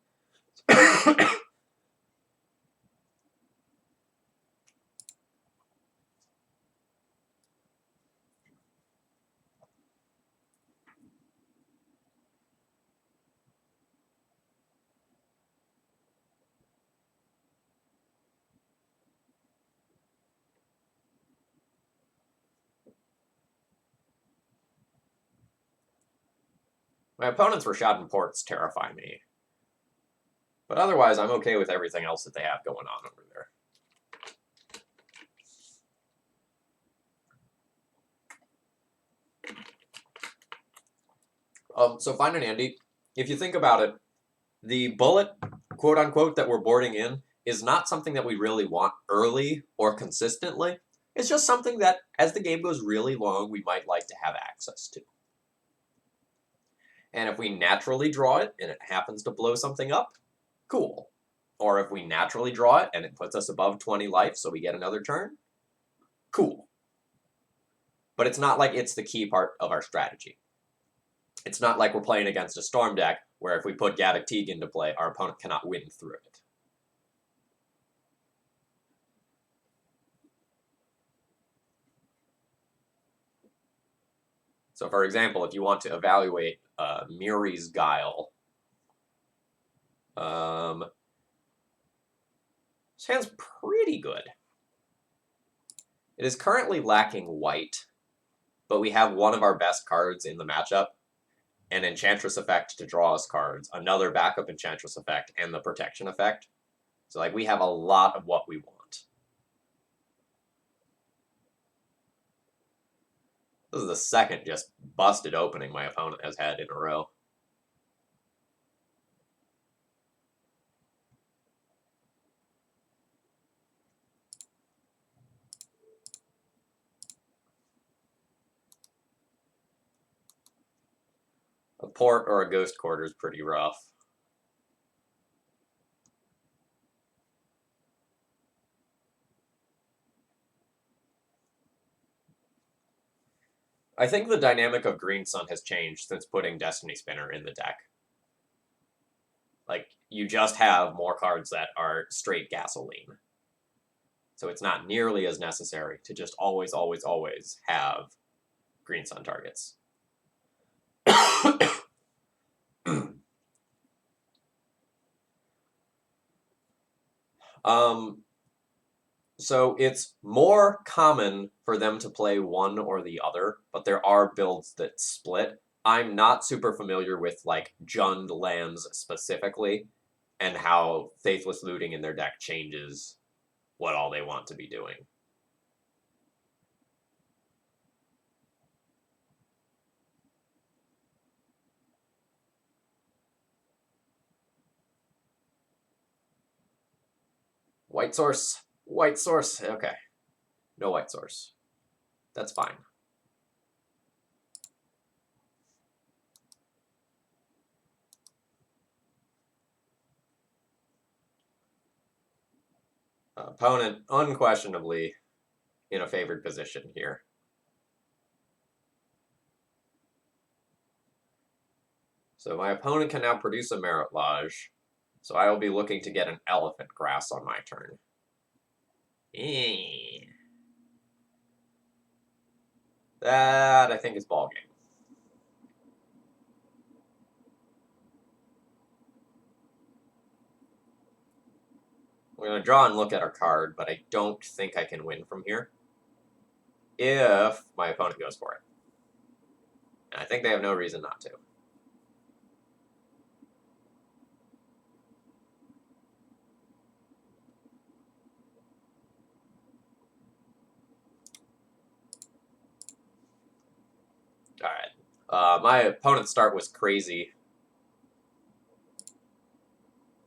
S1: My opponent's Rashad Ports terrify me. But otherwise, I'm okay with everything else that they have going on over there. So fine and Andy, if you think about it, the bullet, quote unquote, that we're boarding in is not something that we really want early or consistently. It's just something that, as the game goes really long, we might like to have access to. And if we naturally draw it and it happens to blow something up, cool. Or if we naturally draw it and it puts us above 20 life so we get another turn, cool. But it's not like it's the key part of our strategy. It's not like we're playing against a Storm deck where if we put Gaddock Teague into play, our opponent cannot win through it. So for example, if you want to evaluate Miri's Guile, this hand's pretty good. It is currently lacking white, but we have one of our best cards in the matchup, an Enchantress effect to draw us cards, another backup Enchantress effect, and the protection effect. So like we have a lot of what we want. This is the second just busted opening my opponent has had in a row. A port or a ghost quarter is pretty rough. I think the dynamic of Green Sun has changed since putting Destiny Spinner in the deck. Like, you just have more cards that are straight gasoline. So it's not nearly as necessary to just always, always, always have Green Sun targets. So it's more common for them to play one or the other, but there are builds that split. I'm not super familiar with like Jund lands specifically and how Faithless Looting in their deck changes what all they want to be doing. White source. White source. Okay. No white source. That's fine. Opponent unquestionably in a favored position here. So my opponent can now produce a Merit Lodge, so I will be looking to get an Elephant Grass on my turn. That, I think, is ballgame. We're going to draw and look at our card, but I don't think I can win from here if my opponent goes for it. And I think they have no reason not to. Alright. My opponent's start was crazy.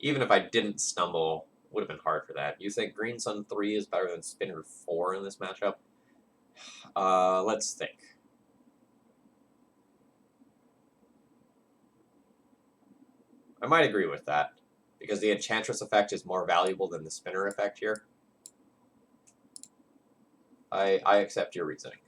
S1: Even if I didn't stumble, would have been hard for that. You think Green Sun 3 is better than Spinner 4 in this matchup? Let's think. I might agree with that, because the Enchantress effect is more valuable than the Spinner effect here. I accept your reasoning.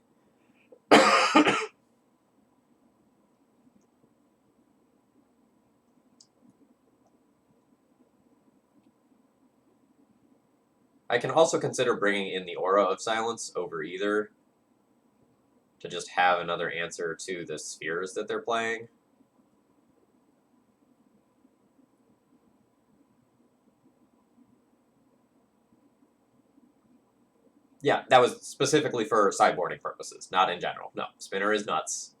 S1: I can also consider bringing in the Aura of Silence over either, to just have another answer to the spheres that they're playing. Yeah, that was specifically for sideboarding purposes, not in general. No, Spinner is nuts.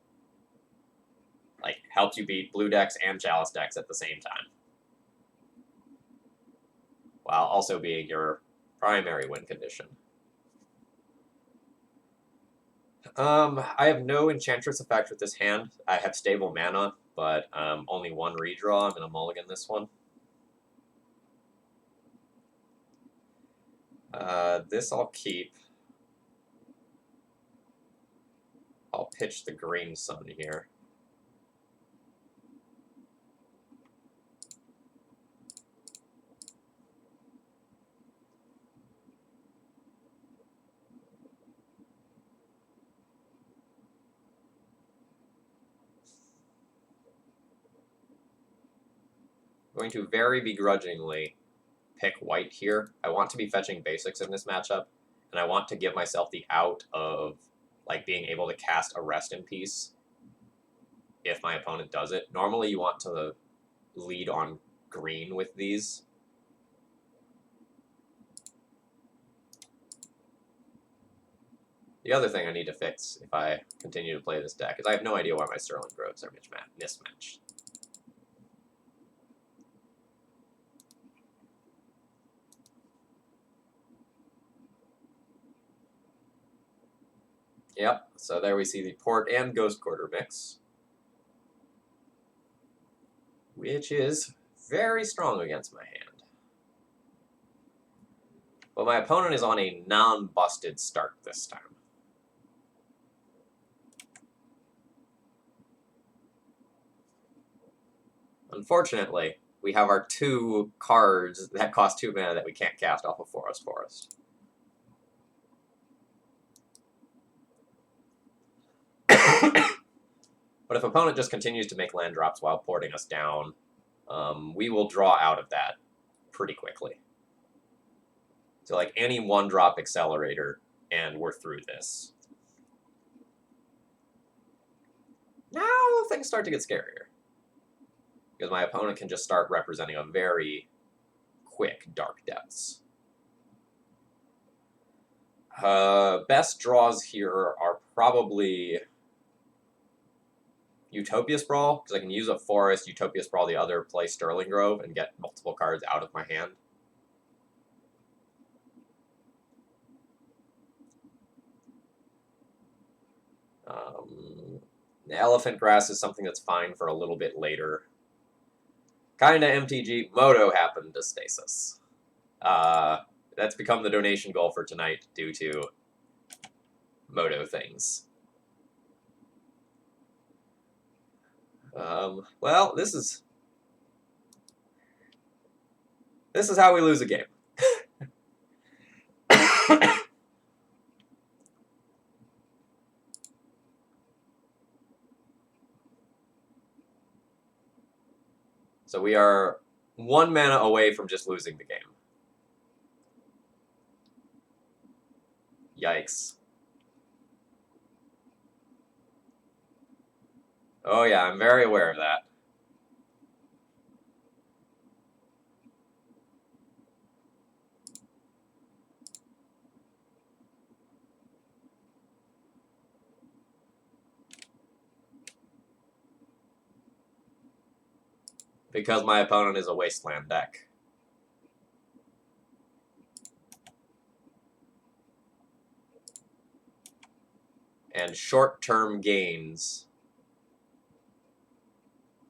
S1: Like, helps you beat blue decks and Chalice decks at the same time, while also being your primary win condition. I have no Enchantress effect with this hand. I have stable mana, but only one redraw. I'm going to mulligan this one. This I'll keep. I'll pitch the Green Sun here. I'm going to very begrudgingly pick white here. I want to be fetching basics in this matchup, and I want to give myself the out of like being able to cast a Rest in Peace if my opponent does it. Normally you want to lead on green with these. The other thing I need to fix if I continue to play this deck is I have no idea why my Sterling Groves are mismatched. Yep, so there we see the Port and Ghost Quarter mix, which is very strong against my hand. But my opponent is on a non-busted start this time. Unfortunately, we have our 2 cards that cost 2 mana that we can't cast off of Forest. But if opponent just continues to make land drops while porting us down, we will draw out of that pretty quickly. So like any 1-drop accelerator, and we're through this. Now things start to get scarier, because my opponent can just start representing a very quick Dark Depths. Best draws here are probably Utopia Sprawl, because I can use a forest, Utopia Sprawl the other, play Sterling Grove, and get multiple cards out of my hand. The Elephant Grass is something that's fine for a little bit later. Kinda MTG, Moto happened to Stasis. That's become the donation goal for tonight due to Moto things. Well, this is how we lose a game. So we are 1 mana away from just losing the game. Yikes. Oh yeah, I'm very aware of that. Because my opponent is a Wasteland deck. And short-term gains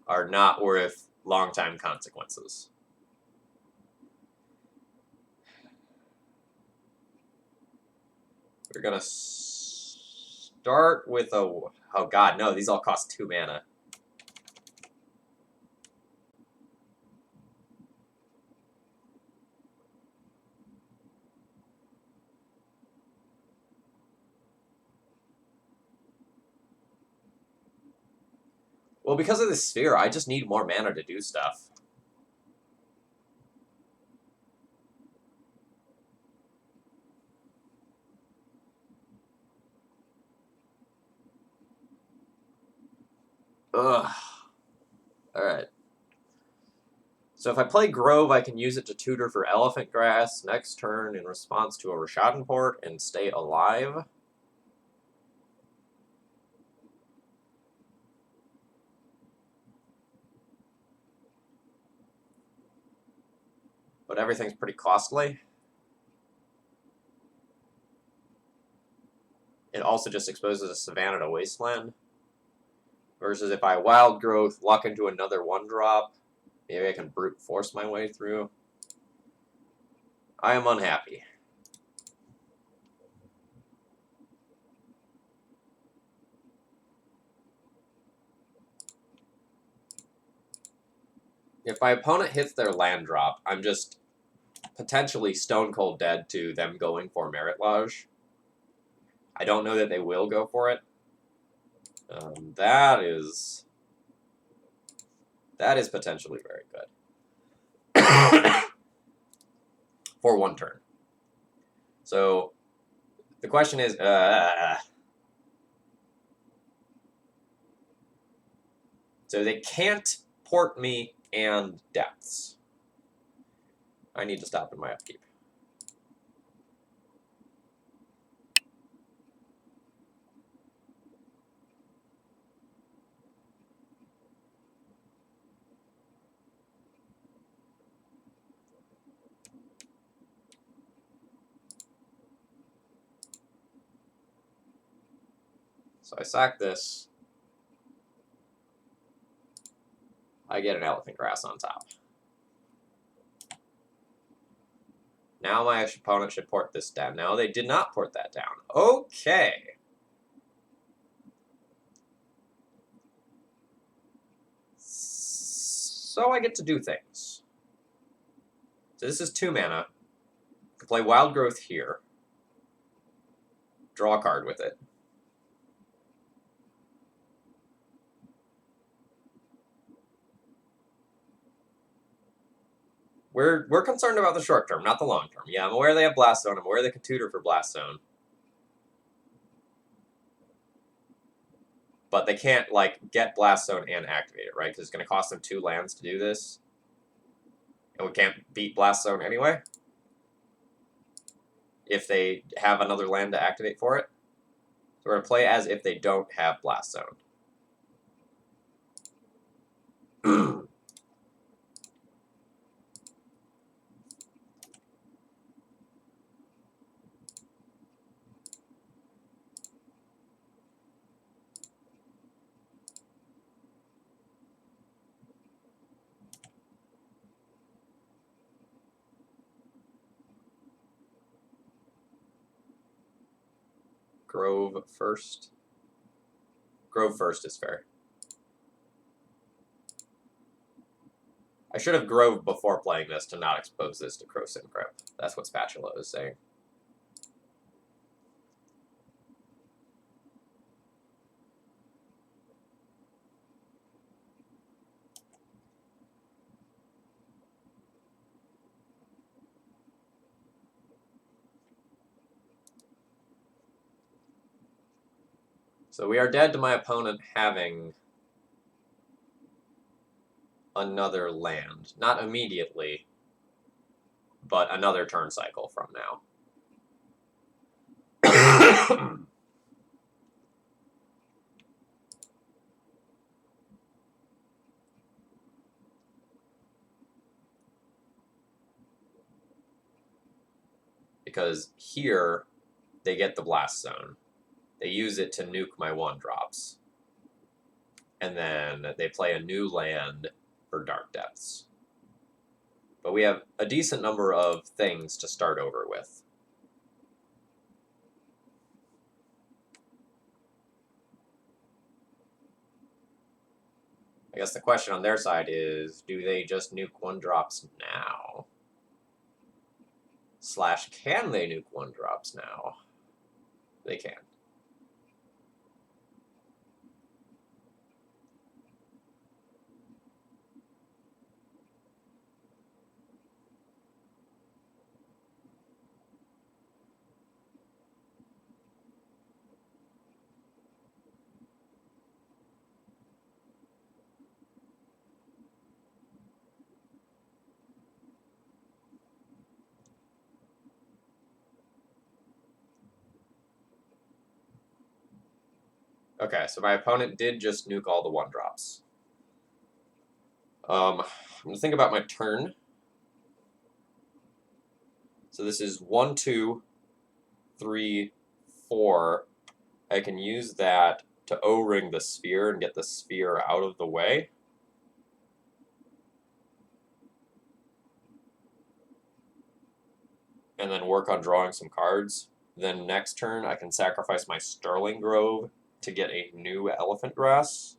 S1: are not worth long-time consequences. We're gonna start with a... Oh god, no, these all cost 2 mana. Well, because of this sphere, I just need more mana to do stuff. Ugh. Alright. So if I play Grove, I can use it to tutor for Elephant Grass next turn in response to a Rishadan and stay alive. But everything's pretty costly. It also just exposes a Savannah to Wasteland. Versus if I Wild Growth, luck into another 1-drop, maybe I can brute force my way through. I am unhappy. If my opponent hits their land drop, I'm just potentially stone cold dead to them going for Merit Lodge. I don't know that they will go for it. That is potentially very good. For 1 turn. So the question is, so they can't port me and depths. I need to stop in my upkeep. So I sack this. I get an Elephant Grass on top. Now my opponent should port this down. No, they did not port that down. Okay. So I get to do things. So this is 2 mana. I can play Wild Growth here. Draw a card with it. We're concerned about the short term, not the long term. Yeah, I'm aware they have Blast Zone. I'm aware they can tutor for Blast Zone. But they can't, like, get Blast Zone and activate it, right? Because it's going to cost them 2 lands to do this. And we can't beat Blast Zone anyway. If they have another land to activate for it. So we're going to play as if they don't have Blast Zone. Grove first. Grove first is fair. I should have Grove before playing this to not expose this to Crowsin Grip. That's what Spatula is saying. So we are dead to my opponent having another land. Not immediately, but another turn cycle from now. Because here, they get the Blast Zone. They use it to nuke my 1-drops. And then they play a new land for Dark Depths. But we have a decent number of things to start over with. guess the question on their side is, do they just nuke 1-drops now? / can they nuke 1-drops now? They can. Okay, so my opponent did just nuke all the 1-drops. I'm going to think about my turn. So this is 1, 2, 3, 4. I can use that to O-ring the sphere and get the sphere out of the way. And then work on drawing some cards. Then next turn, I can sacrifice my Sterling Grove to get a new Elephant Grass.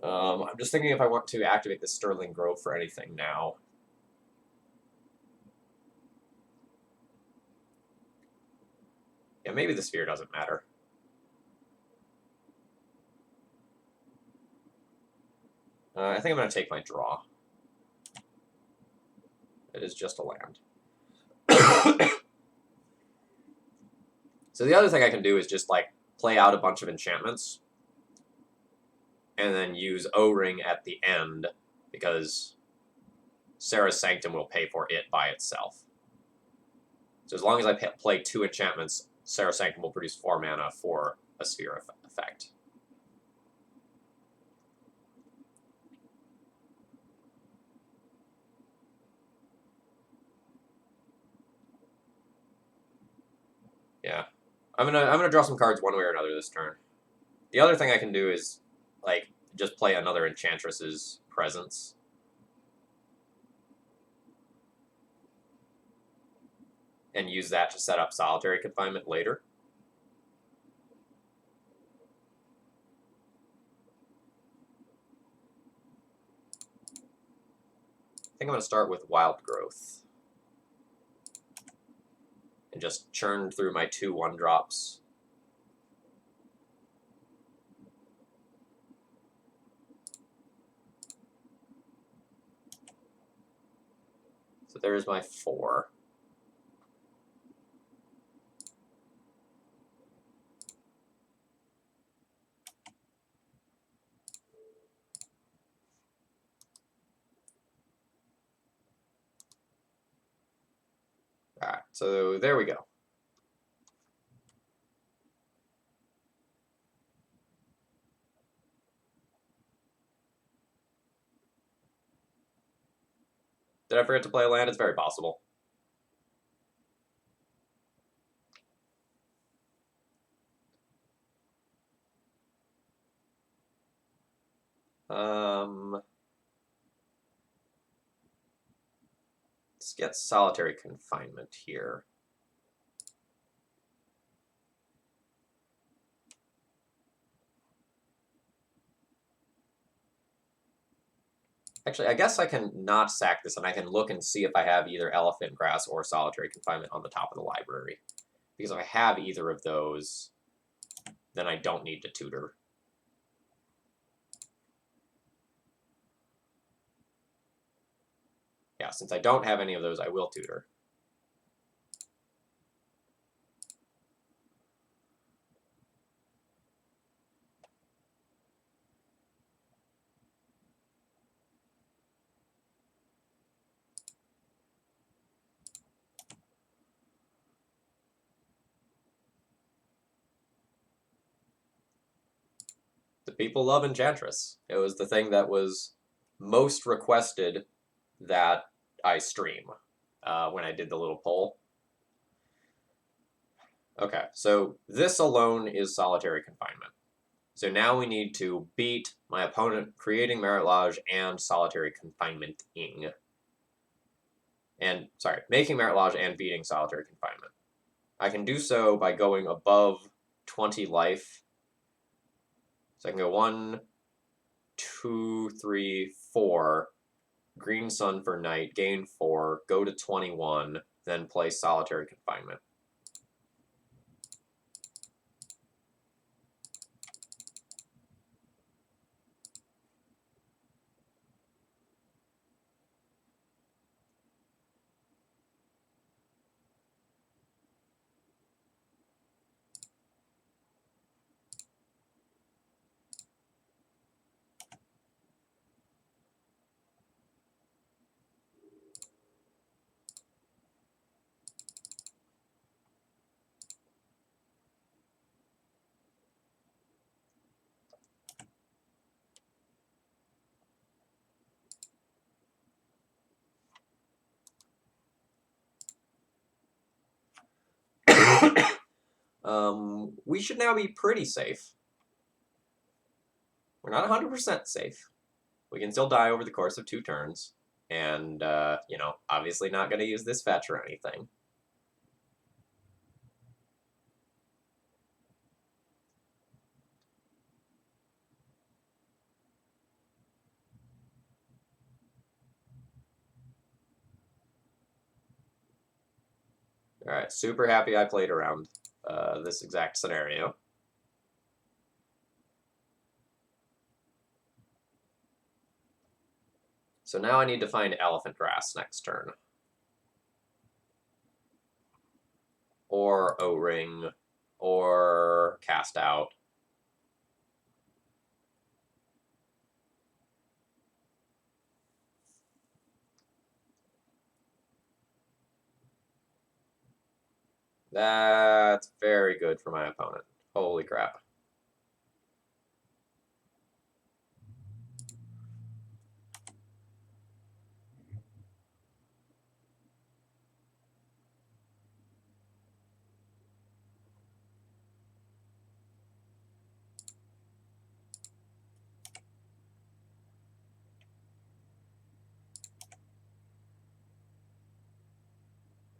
S1: I'm just thinking if I want to activate the Sterling Grove for anything now. Yeah, maybe the sphere doesn't matter. I think I'm going to take my draw. It is just a land. So the other thing I can do is just like play out a bunch of enchantments and then use O-Ring at the end because Sarah's Sanctum will pay for it by itself. So as long as I play 2 enchantments, Sarah's Sanctum will produce 4 mana for a sphere effect. Yeah. I'm gonna draw some cards one way or another this turn. The other thing I can do is like just play another Enchantress's Presence. And use that to set up Solitary Confinement later. I think I'm going to start with Wild Growth. And just churn through my 2 1-drops. So there's my 4. Alright, so there we go. Did I forget to play a land? It's very possible. Let's get Solitary Confinement here. Actually, I guess I can not sack this, and I can look and see if I have either Elephant Grass or Solitary Confinement on the top of the library. Because if I have either of those, then I don't need to tutor. Yeah, since I don't have any of those, I will tutor. The people love Enchantress. It was the thing that was most requested that I stream when I did the little poll. Okay, so this alone is Solitary Confinement. So now we need to beat my opponent creating Merit Lodge and Solitary Confinement-ing. And, sorry, making Merit Lodge and beating Solitary Confinement. I can do so by going above 20 life So I can go 1, 2, 3, 4. Green Sun for Night, gain 4, go to 21, then play Solitary Confinement. We should now be pretty safe. We're not 100% safe. We can still die over the course of 2 turns. And, you know, obviously not going to use this fetch or anything. Alright, super happy I played around this exact scenario. So now I need to find Elephant Grass next turn. Or O-Ring. Or Cast Out. That's very good for my opponent. Holy crap.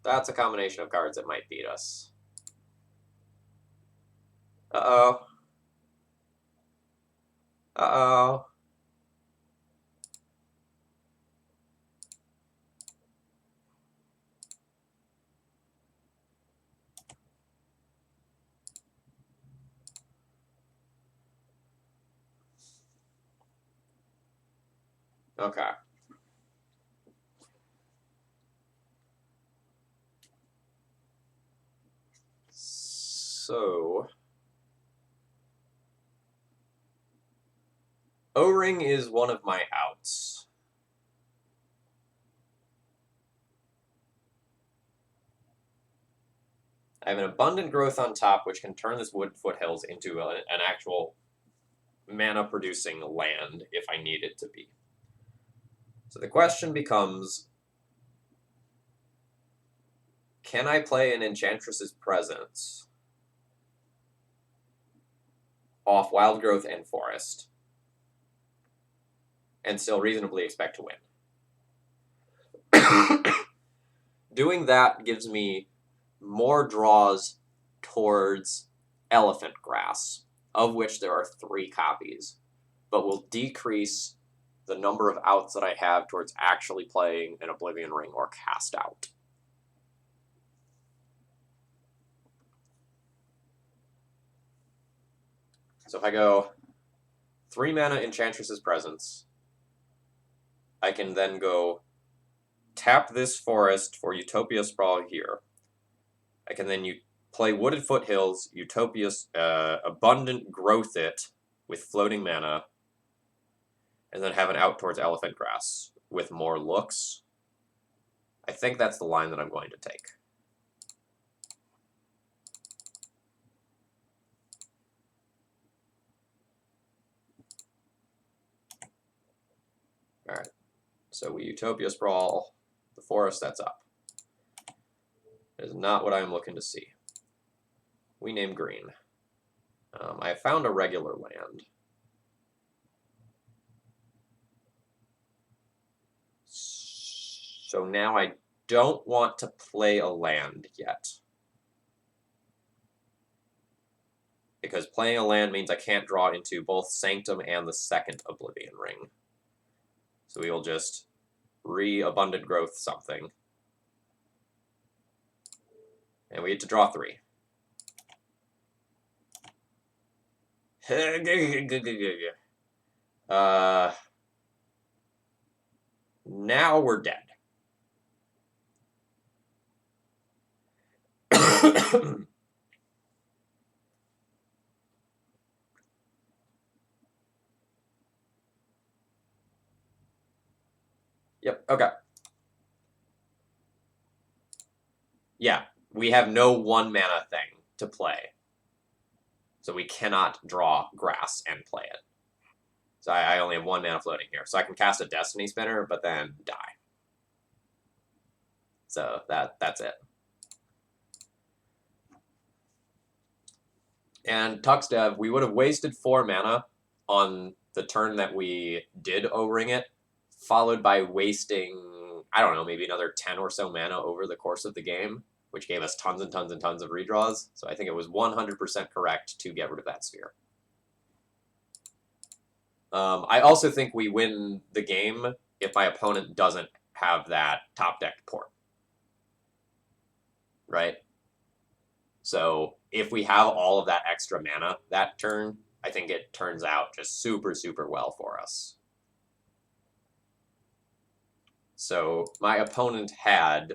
S1: That's a combination of cards that might beat us. Uh-oh. Uh-oh. Okay. So... O-Ring is one of my outs. I have an abundant growth on top, which can turn this Wood Foothills into an actual mana-producing land if I need it to be. So the question becomes, can I play an Enchantress's Presence off Wild Growth and Forest and still reasonably expect to win? Doing that gives me more draws towards Elephant Grass, of which there are 3 copies, but will decrease the number of outs that I have towards actually playing an Oblivion Ring or Cast Out. So if I go 3 mana Enchantress's Presence, I can then go tap this forest for Utopia Sprawl here. I can then play Wooded Foothills, Utopia's Abundant Growth it with floating mana, and then have an out towards Elephant Grass with more looks. I think that's the line that I'm going to take. Alright, so we Utopia Sprawl the forest, that's up. That is not what I am looking to see. We name green. I found a regular land. So now I don't want to play a land yet. because playing a land means I can't draw into both Sanctum and the second Oblivion Ring. So we will just re-Abundant Growth something. And we get to draw 3. Now we're dead. Yep, okay. Yeah, we have no 1 mana thing to play. So we cannot draw grass and play it. So I only have 1 mana floating here. So I can cast a Destiny Spinner, but then die. So that's it. And Tuxdev, we would have wasted 4 mana on the turn that we did O-ring it, followed by wasting, I don't know, maybe another 10 or so mana over the course of the game, which gave us tons and tons and tons of redraws. So I think it was 100% correct to get rid of that sphere. I also think we win the game if my opponent doesn't have that top decked port. Right? So if we have all of that extra mana that turn, I think it turns out just super, super well for us. So my opponent had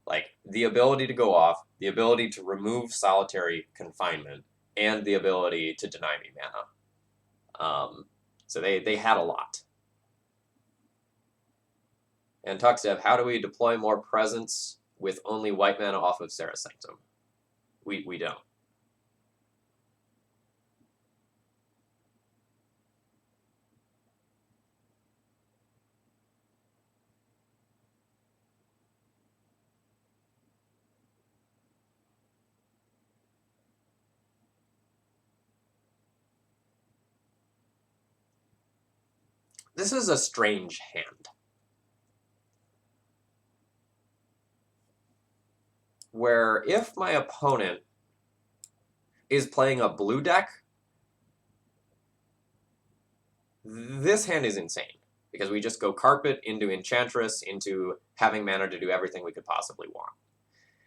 S1: like the ability to go off, the ability to remove solitary confinement, and the ability to deny me mana. So they had a lot. And Tuxdev, how do we deploy more presence with only white mana off of Serra Sanctum? We don't. This is a strange hand. Where if my opponent is playing a blue deck, this hand is insane. Because we just go Carpet into Enchantress into having mana to do everything we could possibly want.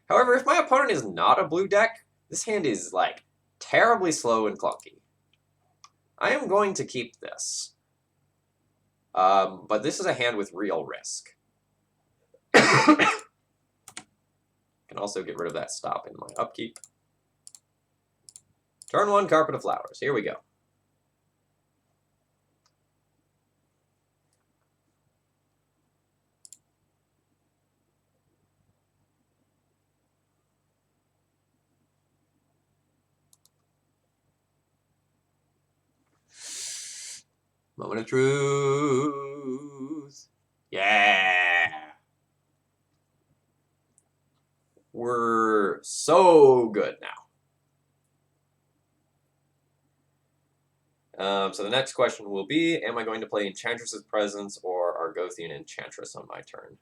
S1: However, if my opponent is not a blue deck, this hand is, like, terribly slow and clunky. I am going to keep this. But this is a hand with real risk. Can also get rid of that stop in my upkeep. Turn 1, Carpet of Flowers. Here we go. Moment of truth. Yeah. We're so good now. So the next question will be, am I going to play Enchantress's Presence or Argothian Enchantress on my turn?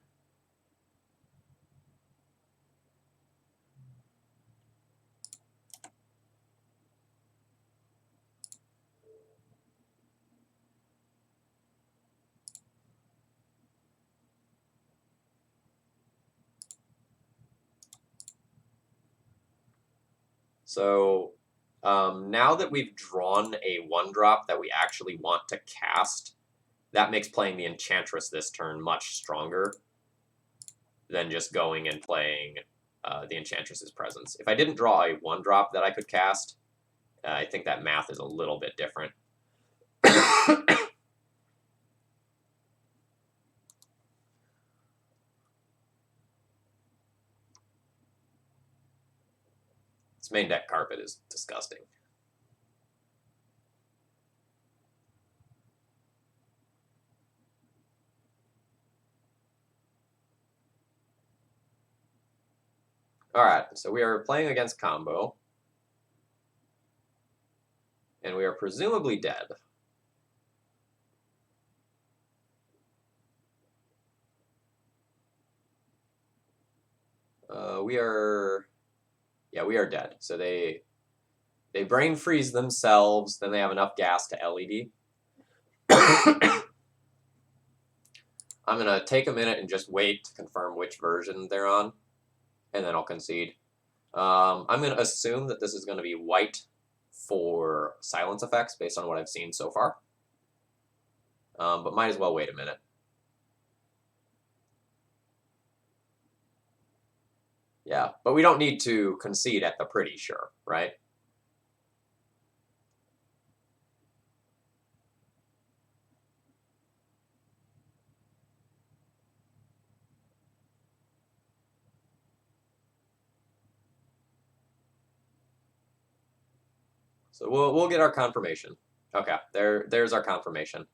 S1: So now that we've drawn a 1-drop that we actually want to cast, that makes playing the Enchantress this turn much stronger than just going and playing the Enchantress's Presence. If I didn't draw a 1-drop that I could cast, I think that math is a little bit different. This main deck Carpet is disgusting. Alright, so we are playing against Combo. And we are presumably dead. We are Yeah, we are dead. So they brain freeze themselves, then they have enough gas to LED. I'm gonna take a minute and just wait to confirm which version they're on, and then I'll concede. I'm gonna assume that this is gonna be white for silence effects based on what I've seen so far. But might as well wait a minute. Yeah, but we don't need to concede at the pretty sure, right? So we'll get our confirmation. Okay, there's our confirmation.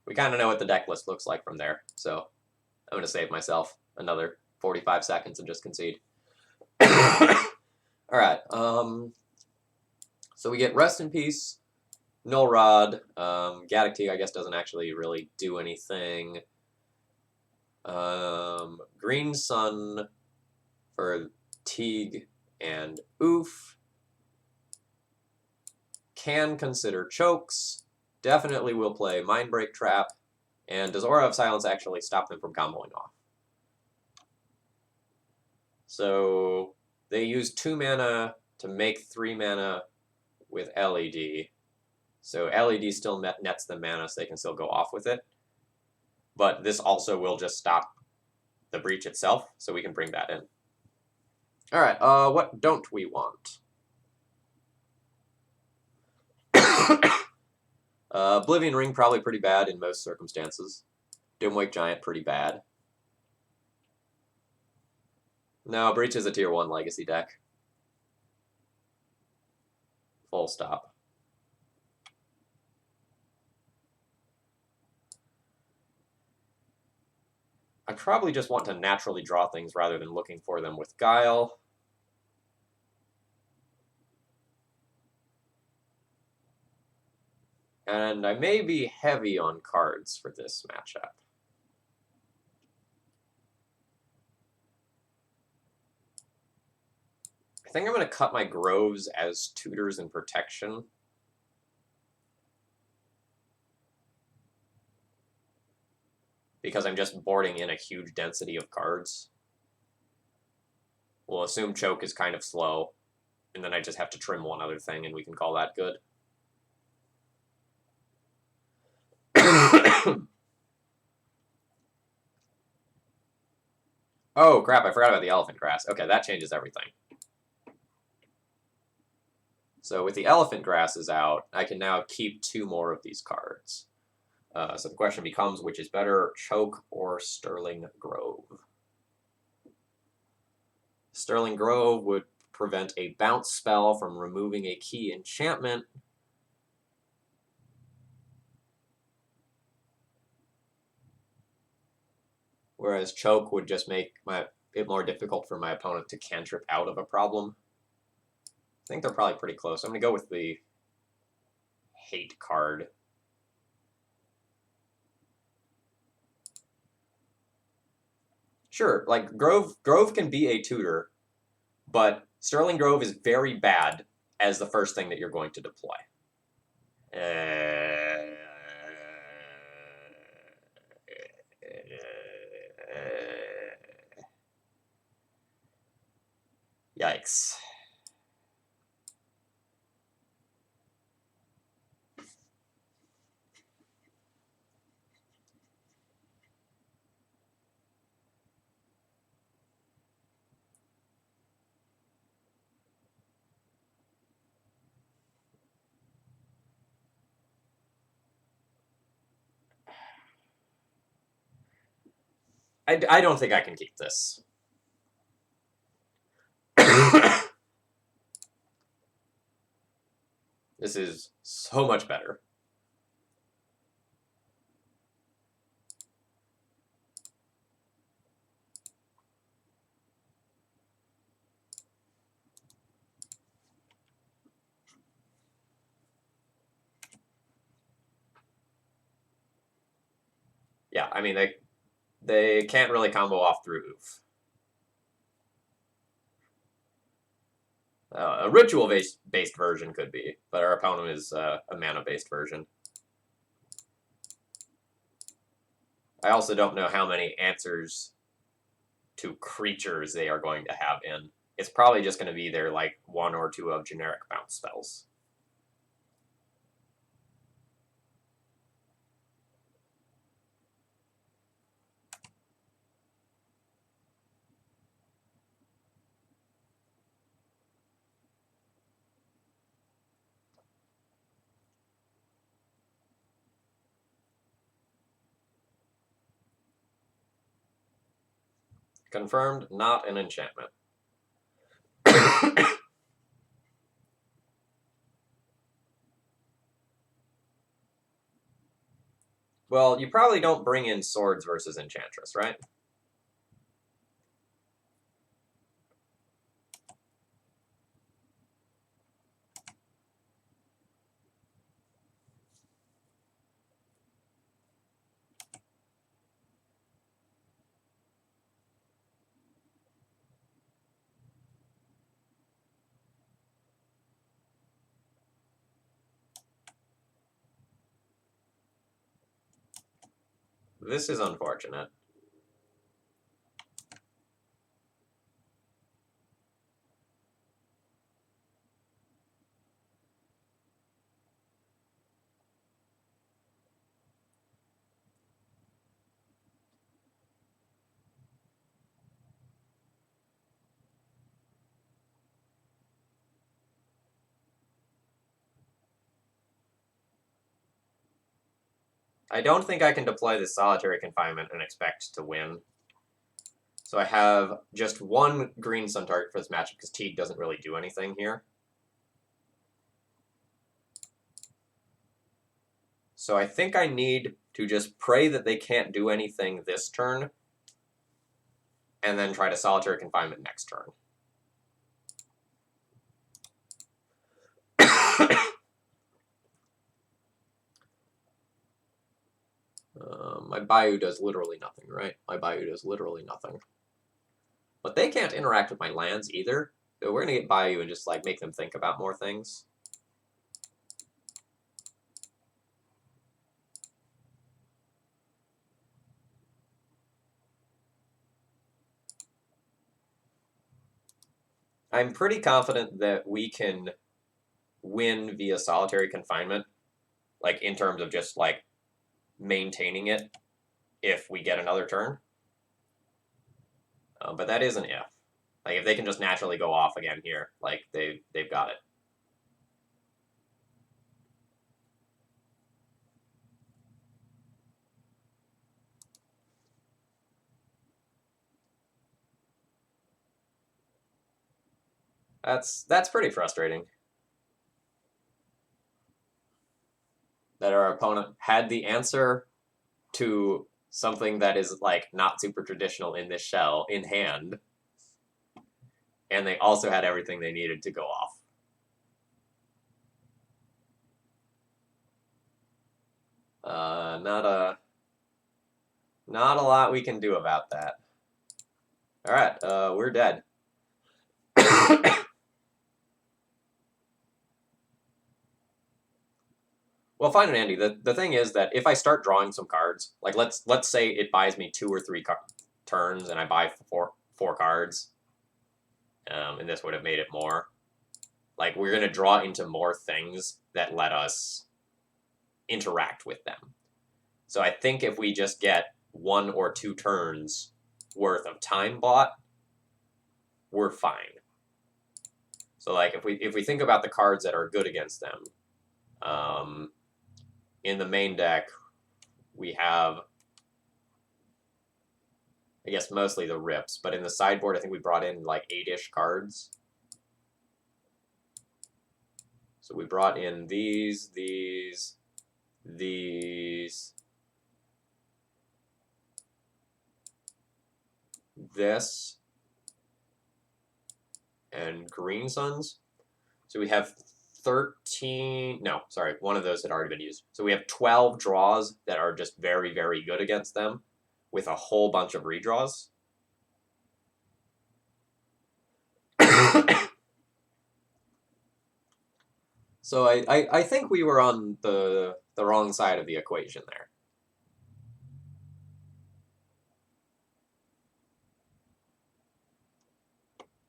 S1: We kind of know what the deck list looks like from there, so I'm going to save myself another 45 seconds and just concede. All right, so we get Rest in Peace, Null Rod, Gaddock T, I guess, doesn't actually really do anything. Green Sun for Teague and Oof. Can consider Chokes. Definitely will play Mind Break Trap. And does Aura of Silence actually stop them from comboing off? So they use 2 mana to make 3 mana with LED. So LED still nets them mana, so they can still go off with it. But this also will just stop the breach itself, so we can bring that in. All right, what don't we want? Oblivion Ring, probably pretty bad in most circumstances. Doomwake Giant, pretty bad. No, Breach is a tier 1 legacy deck. Full stop. I probably just want to naturally draw things rather than looking for them with Guile. And I may be heavy on cards for this matchup. I think I'm going to cut my Groves as tutors and protection. Because I'm just boarding in a huge density of cards. We'll assume Choke is kind of slow, and then I just have to trim one other thing, and we can call that good. Oh, crap, I forgot about the Elephant Grass. Okay, that changes everything. So with the Elephant Grasses out, I can now keep 2 more of these cards. So the question becomes, which is better, Choke or Sterling Grove? Sterling Grove would prevent a bounce spell from removing a key enchantment. Whereas Choke would just make it more difficult for my opponent to cantrip out of a problem. I think they're probably pretty close. I'm going to go with the Hate card. Sure, like Grove can be a tutor, but Sterling Grove is very bad as the first thing that you're going to deploy. Yikes. I don't think I can keep this. This is so much better. Yeah, I mean, They can't really combo off through oof. A ritual-based version could be, but our opponent is a mana-based version. I also don't know how many answers to creatures they are going to have in. It's probably just going to be their, like, 1 or 2 of generic bounce spells. Confirmed, not an enchantment. Well, you probably don't bring in swords versus Enchantress, right? This is unfortunate. I don't think I can deploy this solitary confinement and expect to win. So I have just one green sun target for this matchup because Teague doesn't really do anything here. So I think I need to just pray that they can't do anything this turn, and then try to solitary confinement next turn. My Bayou does literally nothing, right? My Bayou does literally nothing. But they can't interact with my lands either. So we're going to get Bayou and just like make them think about more things. I'm pretty confident that we can win via solitary confinement, like in terms of just like maintaining it if we get another turn. But that is an if. Like if they can just naturally go off again here, like they've got it. That's pretty frustrating. That our opponent had the answer to something that is like not super traditional in this shell in hand, and they also had everything they needed to go off. Not a lot we can do about that. All right, we're dead. Well, fine and Andy. The thing is that if I start drawing some cards, like let's say it buys me 2 or 3 turns, and I buy four cards, and this would have made it more. Like we're gonna draw into more things that let us interact with them. So I think if we just get 1 or 2 turns worth of time bought, we're fine. So like if we think about the cards that are good against them, in the main deck we have, I guess, mostly the rips, but in the sideboard I think we brought in like 8-ish cards. So we brought in these, this, and Green Suns. So we have 13, no, sorry, one of those had already been used. So we have 12 draws that are just very, very good against them. with a whole bunch of redraws. So I think we were on the wrong side of the equation there.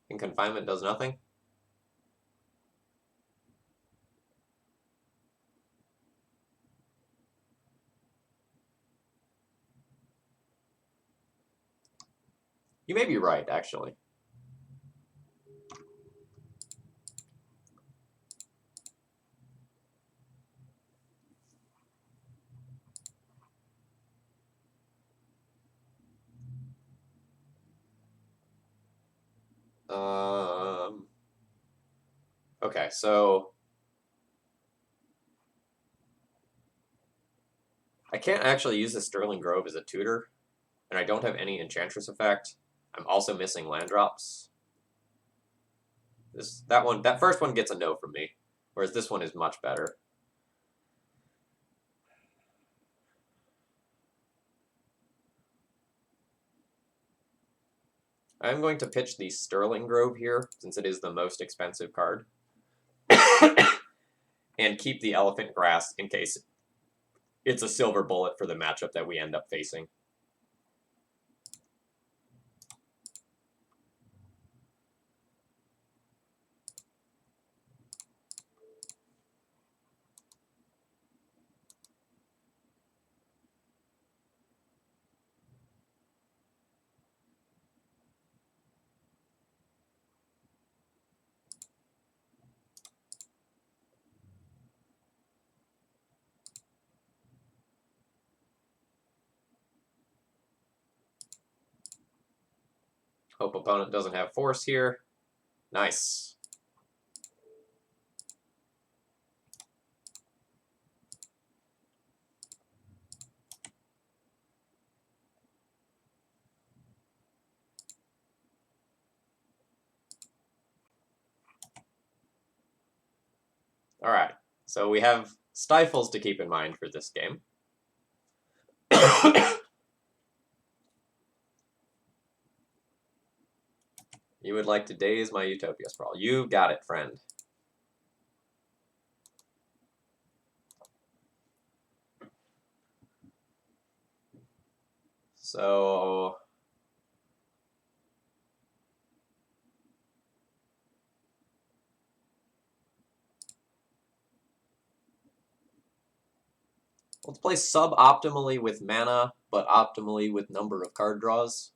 S1: And confinement does nothing? You may be right, actually. Okay, so I can't actually use the Sterling Grove as a tutor, and I don't have any Enchantress effect. I'm also missing land drops. That first one gets a no from me, whereas this one is much better. I'm going to pitch the Sterling Grove here, since it is the most expensive card. And keep the Elephant Grass in case it's a silver bullet for the matchup that we end up facing. Hope opponent doesn't have force here. Nice. All right, so we have stifles to keep in mind for this game. You would like to daze my Utopia Sprawl. You got it, friend. So let's play suboptimally with mana, but optimally with number of card draws.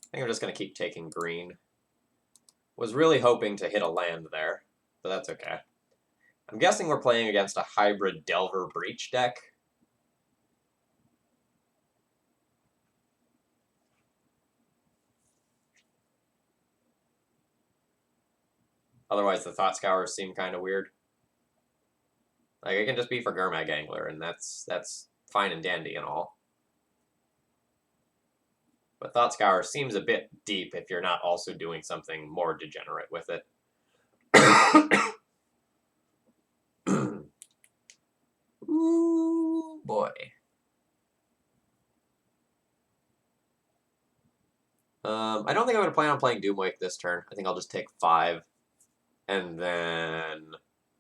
S1: I think I'm just going to keep taking green. Was really hoping to hit a land there, but that's okay. I'm guessing we're playing against a hybrid Delver Breach deck. Otherwise, the Thought Scours seem kind of weird. Like, it can just be for Gurmag Angler, and that's fine and dandy and all. But Thought Scour seems a bit deep if you're not also doing something more degenerate with it. Ooh, boy. I don't think I'm going to plan on playing Doomwake this turn. I think I'll just take 5 and then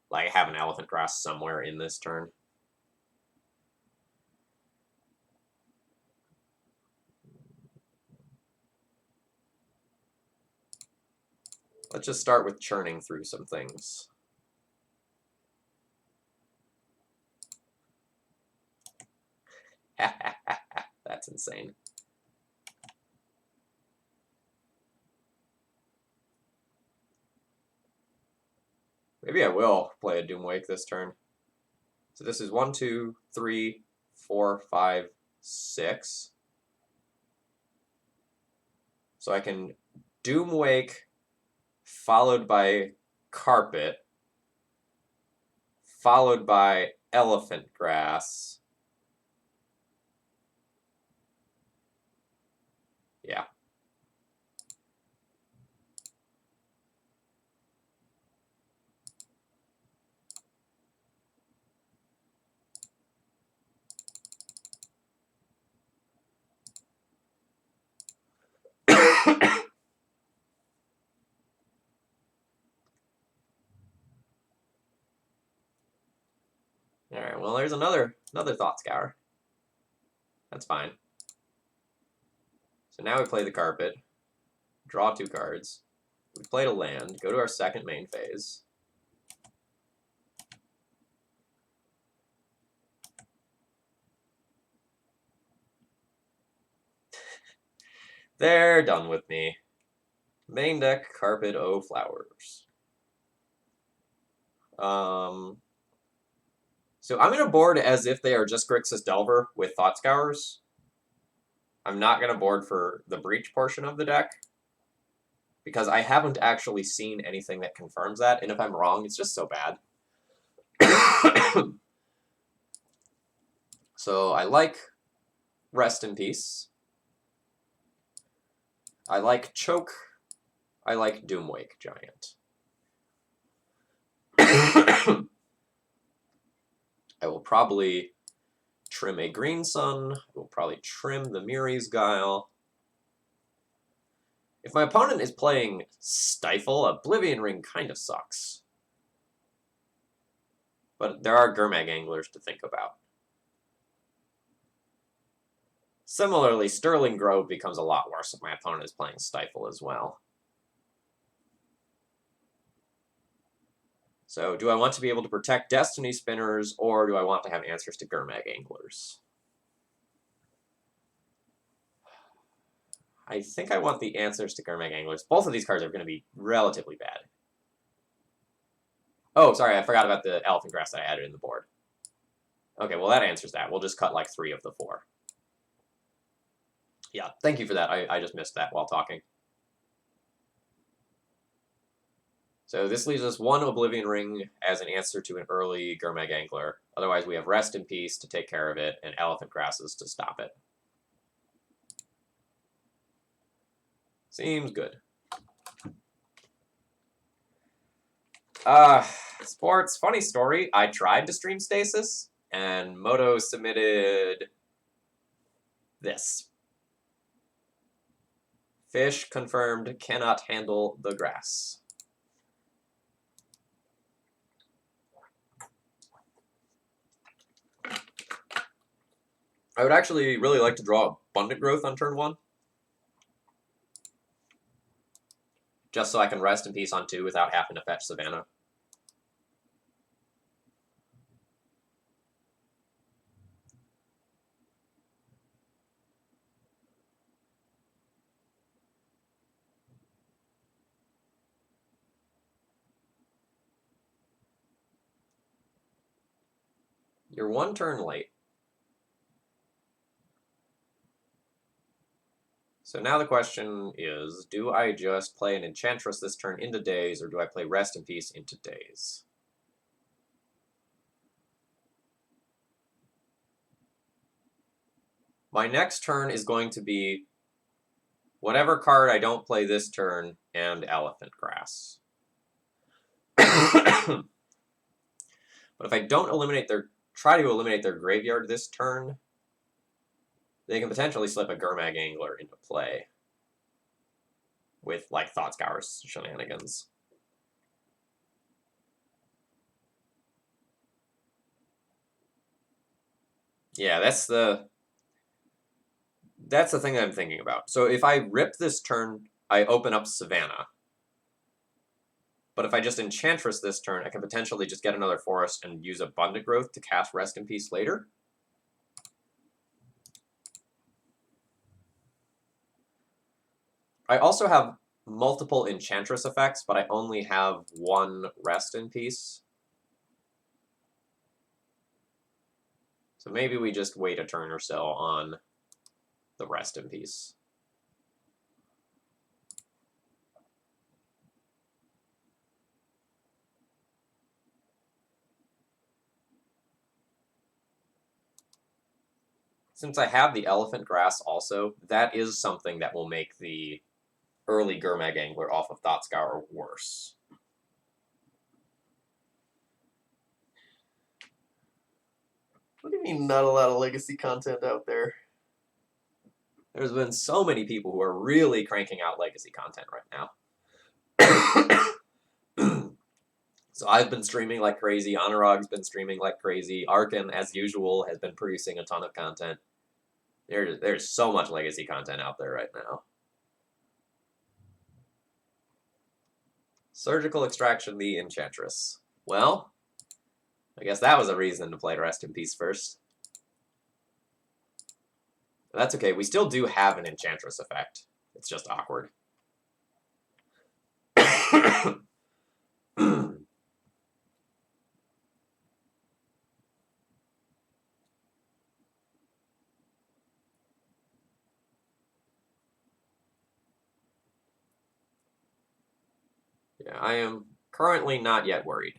S1: like have an Elephant Grass somewhere in this turn. Let's just start with churning through some things. That's insane. Maybe I will play a Doomwake this turn. So this is 1, 2, 3, 4, 5, 6. So I can Doomwake followed by Carpet, followed by Elephant Grass, Alright, well, there's another Thought Scour. That's fine. So now we play the carpet, draw 2 cards. We played a land, go to our second main phase. They're done with me. Main deck, carpet, oh flowers. So I'm going to board as if they are just Grixis Delver with Thought Scours. I'm not going to board for the Breach portion of the deck, because I haven't actually seen anything that confirms that, and if I'm wrong, it's just so bad. So I like Rest in Peace. I like Choke. I like Doomwake Giant. I will probably trim a Green Sun. I will probably trim the Miri's Guile. If my opponent is playing Stifle, Oblivion Ring kind of sucks. But there are Gurmag Anglers to think about. Similarly, Sterling Grove becomes a lot worse if my opponent is playing Stifle as well. So do I want to be able to protect Destiny Spinners, or do I want to have answers to Gurmag Anglers? I think I want the answers to Gurmag Anglers. Both of these cards are going to be relatively bad. Oh, sorry, I forgot about the Elephant Grass that I added in the board. Okay, well that answers that. We'll just cut like 3 of the 4. Yeah, thank you for that. I just missed that while talking. So this leaves us 1 Oblivion Ring as an answer to an early Gurmag Angler. Otherwise, we have Rest in Peace to take care of it, and Elephant Grasses to stop it. Seems good. Sports, funny story. I tried to stream Stasis, and Moto submitted this. Fish confirmed cannot handle the grass. I would actually really like to draw Abundant Growth on turn 1. Just so I can Rest in Peace on 2 without having to fetch Savannah. You're 1 turn late. So now the question is, do I just play an Enchantress this turn into Daze, or do I play Rest in Peace into Daze? My next turn is going to be whatever card I don't play this turn and Elephant Grass. But if I don't try to eliminate their graveyard this turn, they can potentially slip a Gurmag Angler into play with, like, Thought Scour's shenanigans. Yeah, that's the thing that I'm thinking about. So if I rip this turn, I open up Savannah. But if I just Enchantress this turn, I can potentially just get another forest and use Abundant Growth to cast Rest in Peace later. I also have multiple Enchantress effects, but I only have 1 Rest in Peace. So maybe we just wait a turn or so on the Rest in Peace. Since I have the Elephant Grass also, that is something that will make the early Gurmag Angler off of Thought Scour worse. What do you mean not a lot of legacy content out there? There's been so many people who are really cranking out legacy content right now. So I've been streaming like crazy. Anurag's been streaming like crazy. Arkin, as usual, has been producing a ton of content. There's so much legacy content out there right now. Surgical Extraction, the Enchantress. Well, I guess that was a reason to play Rest in Peace first. But that's okay. We still do have an Enchantress effect. It's just awkward. Yeah, I am currently not yet worried.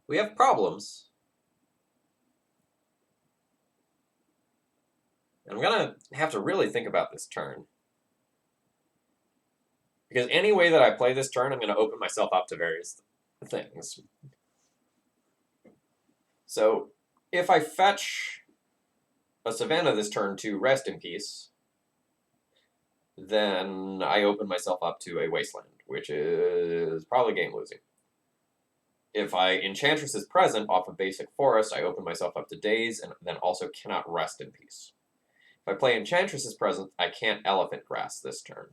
S1: We have problems. I'm gonna have to really think about this turn. Because any way that I play this turn, I'm gonna open myself up to various things. So, if I fetch a Savannah this turn to Rest in Peace, then I open myself up to a Wasteland, which is probably game losing. If Enchantress is present off of basic Forest, I open myself up to Daze, and then also cannot Rest in Peace. If I play Enchantress is present, I can't Elephant Grass this turn.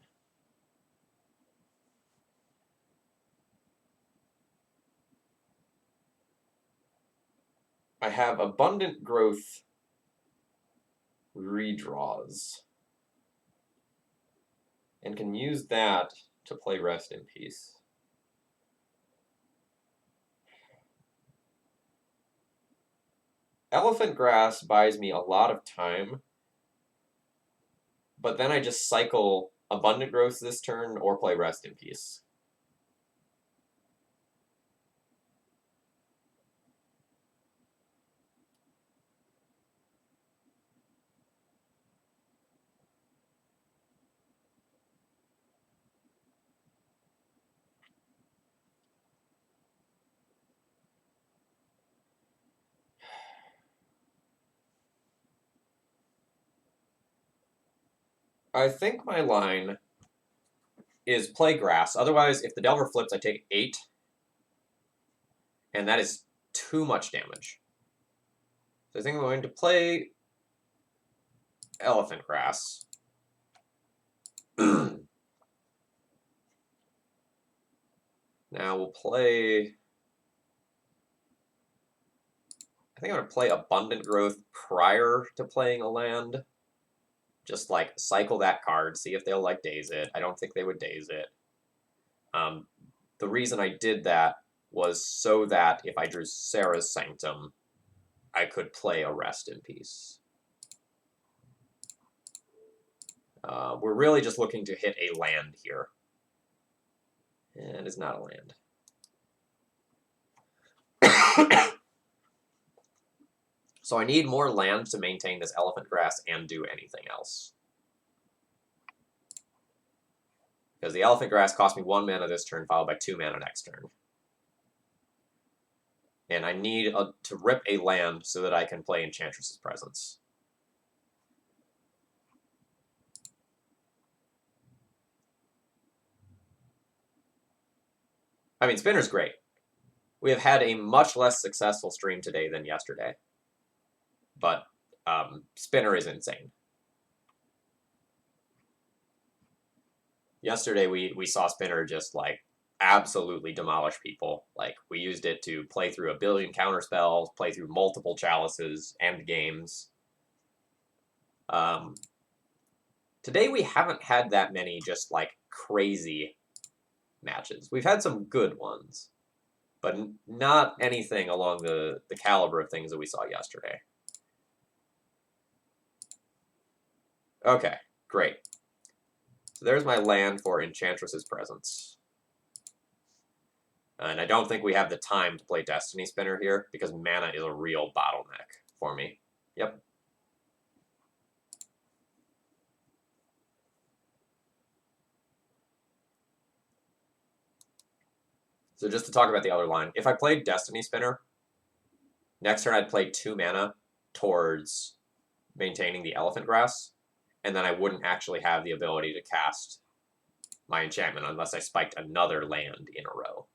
S1: I have Abundant Growth redraws, and can use that to play Rest in Peace. Elephant Grass buys me a lot of time, but then I just cycle Abundant Growth this turn or play Rest in Peace. I think my line is play Grass. Otherwise, if the Delver flips, I take 8, and that is too much damage. So I think I'm going to play Elephant Grass. Now we'll play... I think I'm going to play Abundant Growth prior to playing a land. Just, like, cycle that card, see if they'll, like, daze it. I don't think they would daze it. The reason I did that was so that if I drew Sarah's Sanctum, I could play a Rest in Peace. We're really just looking to hit a land here. And it's not a land. So I need more land to maintain this Elephant Grass and do anything else. Because the Elephant Grass cost me 1 mana this turn, followed by 2 mana next turn. And I need to rip a land so that I can play Enchantress's Presence. I mean, Spinner's great. We have had a much less successful stream today than yesterday. But Spinner is insane. Yesterday we saw Spinner just, like, absolutely demolish people. Like, we used it to play through a billion counterspells, play through multiple chalices, end games. Today we haven't had that many just, like, crazy matches. We've had some good ones, but not anything along the caliber of things that we saw yesterday. Okay, great. So there's my land for Enchantress's Presence. And I don't think we have the time to play Destiny Spinner here, because mana is a real bottleneck for me. Yep. So just to talk about the other line, if I played Destiny Spinner, next turn I'd play 2 mana towards maintaining the Elephant Grass, and then I wouldn't actually have the ability to cast my enchantment unless I spiked another land in a row.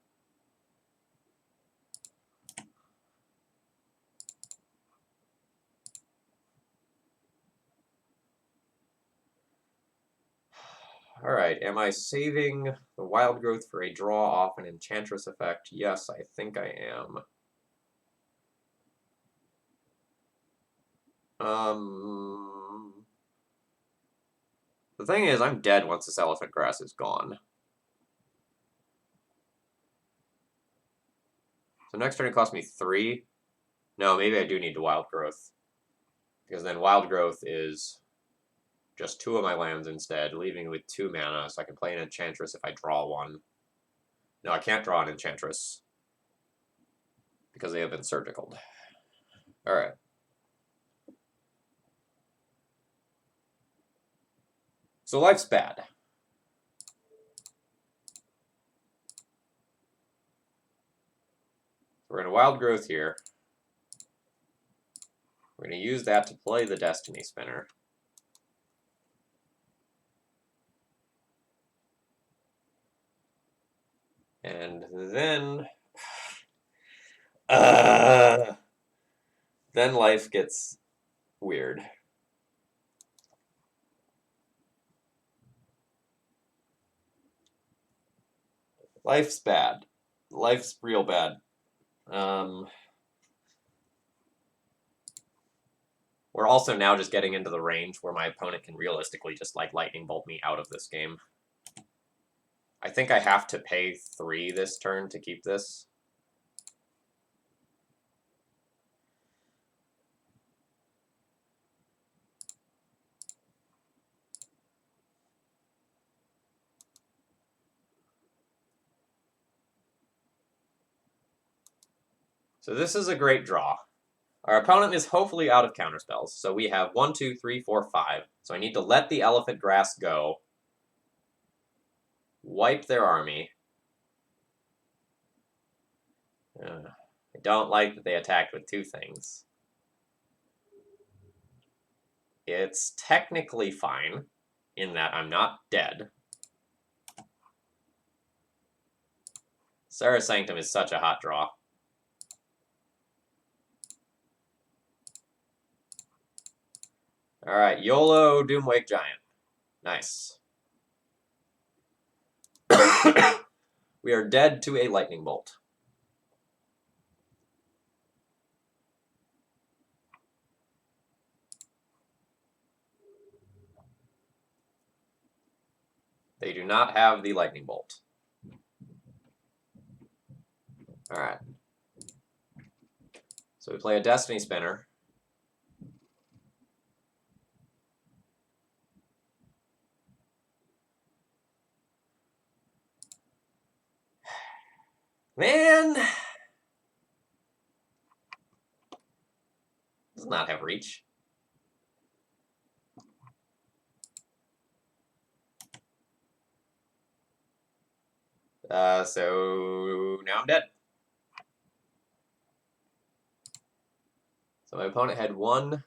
S1: Alright, am I saving the Wild Growth for a draw off an Enchantress effect? Yes, I think I am. The thing is, I'm dead once this Elephant Grass is gone. So next turn it costs me 3. No, maybe I do need the Wild Growth. Because then Wild Growth is just 2 of my lands instead, leaving me with 2 mana, so I can play an Enchantress if I draw one. No, I can't draw an Enchantress. Because they have been surgicaled. Alright. So life's bad. We're in a Wild Growth here. We're going to use that to play the Destiny Spinner. And then... then life gets weird. Life's bad. Life's real bad. We're also now just getting into the range where my opponent can realistically just like lightning bolt me out of this game. I think I have to pay 3 this turn to keep this. So this is a great draw. Our opponent is hopefully out of counterspells, so we have 1, 2, 3, 4, 5. So I need to let the Elephant Grass go, wipe their army. I don't like that they attacked with 2 things. It's technically fine, in that I'm not dead. Serra Sanctum is such a hot draw. Alright, YOLO Doomwake Giant. Nice. We are dead to a lightning bolt. They do not have the lightning bolt. Alright. So we play a Destiny Spinner. Man! Does not have reach. So now I'm dead. So my opponent had 1,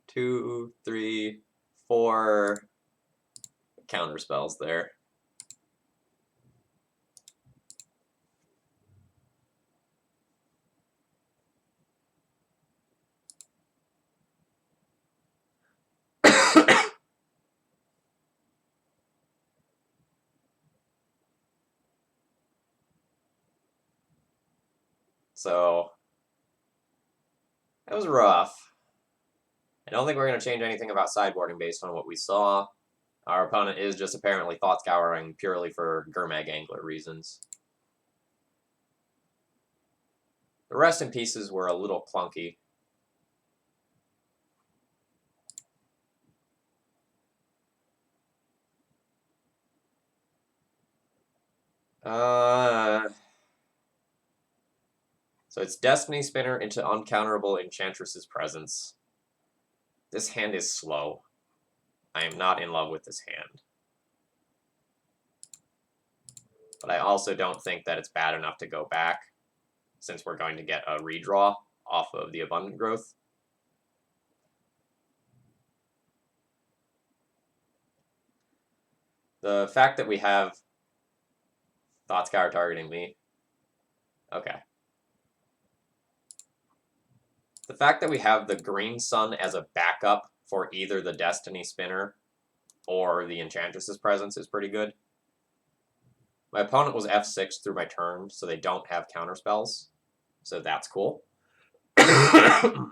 S1: 2, 3, 4 counter spells there. So that was rough. I don't think we're going to change anything about sideboarding based on what we saw. Our opponent is just apparently thought scouring purely for Gurmag Angler reasons. The rest in pieces were a little clunky. So it's Destiny Spinner into uncounterable Enchantress's presence. This hand is slow. I am not in love with this hand. But I also don't think that it's bad enough to go back, since we're going to get a redraw off of the Abundant Growth. The fact that we have Thought Scour targeting me. Okay. The fact that we have the Green Sun as a backup for either the Destiny Spinner or the Enchantress's presence is pretty good. My opponent was F6 through my turn, so they don't have counterspells. So that's cool. Yeah,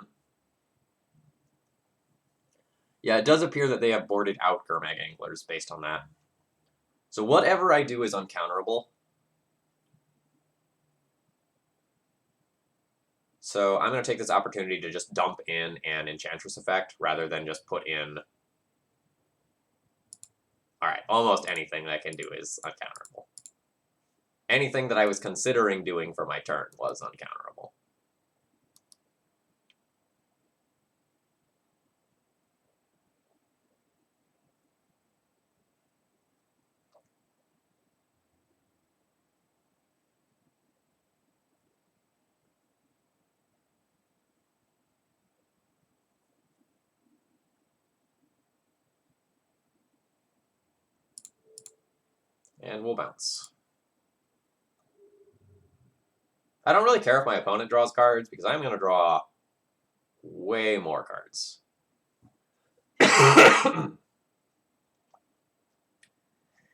S1: it does appear that they have boarded out Gurmag Anglers based on that. So whatever I do is uncounterable. So I'm going to take this opportunity to just dump in an Enchantress effect rather than just put in... Alright, almost anything that I can do is uncounterable. Anything that I was considering doing for my turn was uncounterable. And we'll bounce. I don't really care if my opponent draws cards, because I'm going to draw way more cards.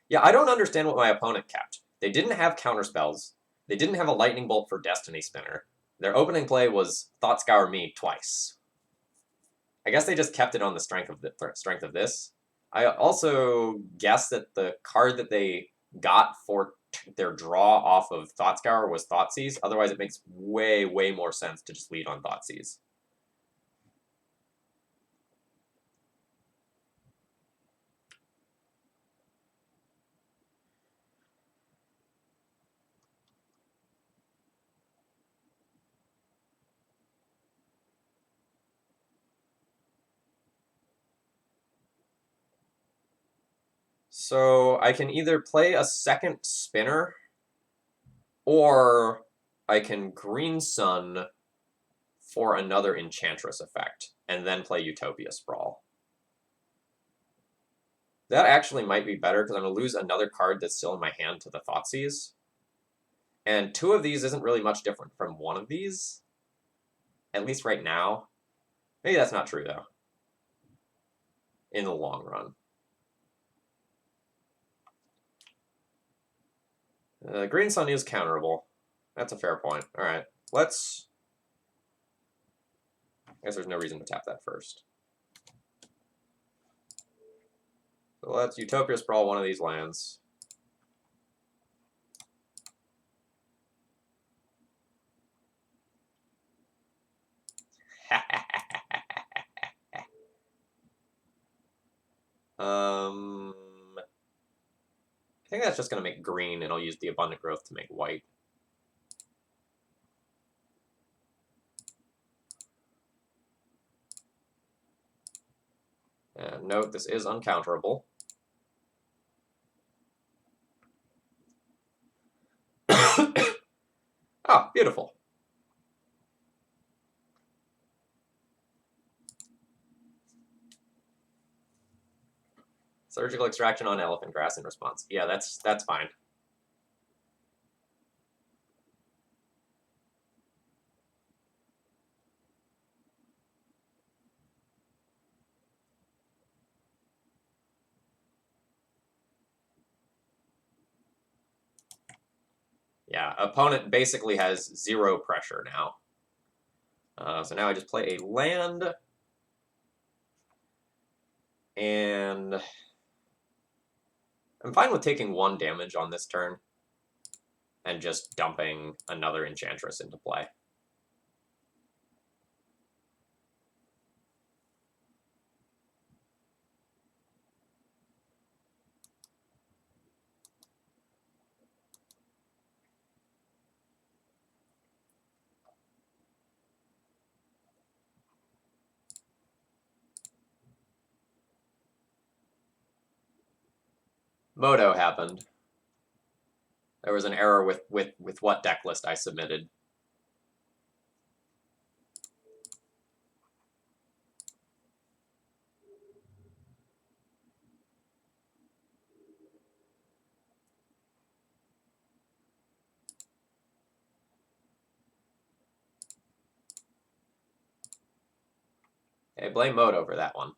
S1: Yeah, I don't understand what my opponent kept. They didn't have counterspells. They didn't have a Lightning Bolt for Destiny Spinner. Their opening play was Thought Scour me twice. I guess they just kept it on the strength of this. I also guess that the card that they got for their draw off of Thought Scour was Thoughtseize. Otherwise, it makes way, way more sense to just lead on Thoughtseize. So I can either play a second spinner, or I can Green Sun for another Enchantress effect, and then play Utopia Sprawl. That actually might be better, because I'm going to lose another card that's still in my hand to the Thoughtseize. And two of these isn't really much different from one of these, at least right now. Maybe that's not true, though, in the long run. Green Sun is counterable. That's a fair point. All right, let's... I guess there's no reason to tap that first. So let's Utopia Sprawl one of these lands. I think that's just going to make green, and I'll use the Abundant Growth to make white. And note, this is uncounterable. Oh, beautiful. Surgical Extraction on Elephant Grass in response. Yeah, that's fine. Yeah, opponent basically has 0 pressure now. So now I just play a land, and I'm fine with taking 1 damage on this turn and just dumping another Enchantress into play. Moto happened. There was an error with what deck list I submitted. Okay, blame mode over that one.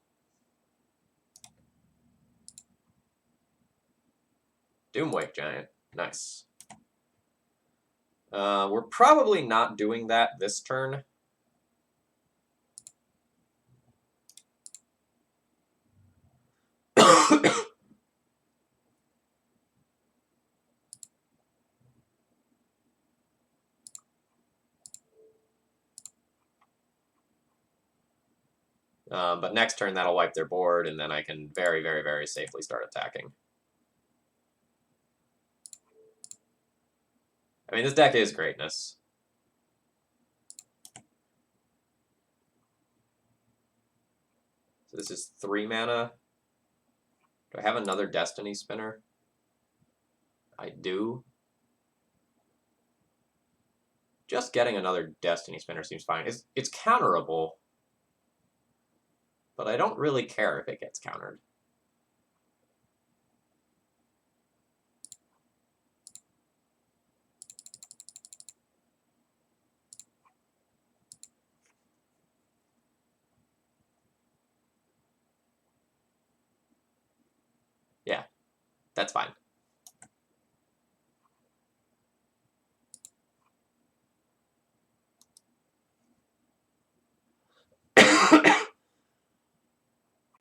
S1: Doomwake Giant. Nice. We're probably not doing that this turn. But next turn, that'll wipe their board, and then I can very, very, very safely start attacking. I mean, this deck is greatness. So this is 3 mana. Do I have another Destiny Spinner? I do. Just getting another Destiny Spinner seems fine. It's counterable, but I don't really care if it gets countered. Yeah, that's fine.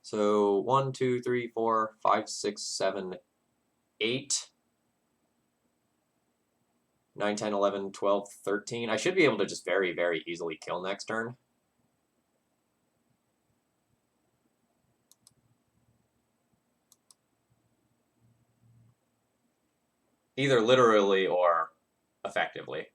S1: So 1, 2, 3, 4, 5, 6, 7, 8, 9, 10, 11, 12, 13. I should be able to just very, very easily kill next turn. Either literally or effectively.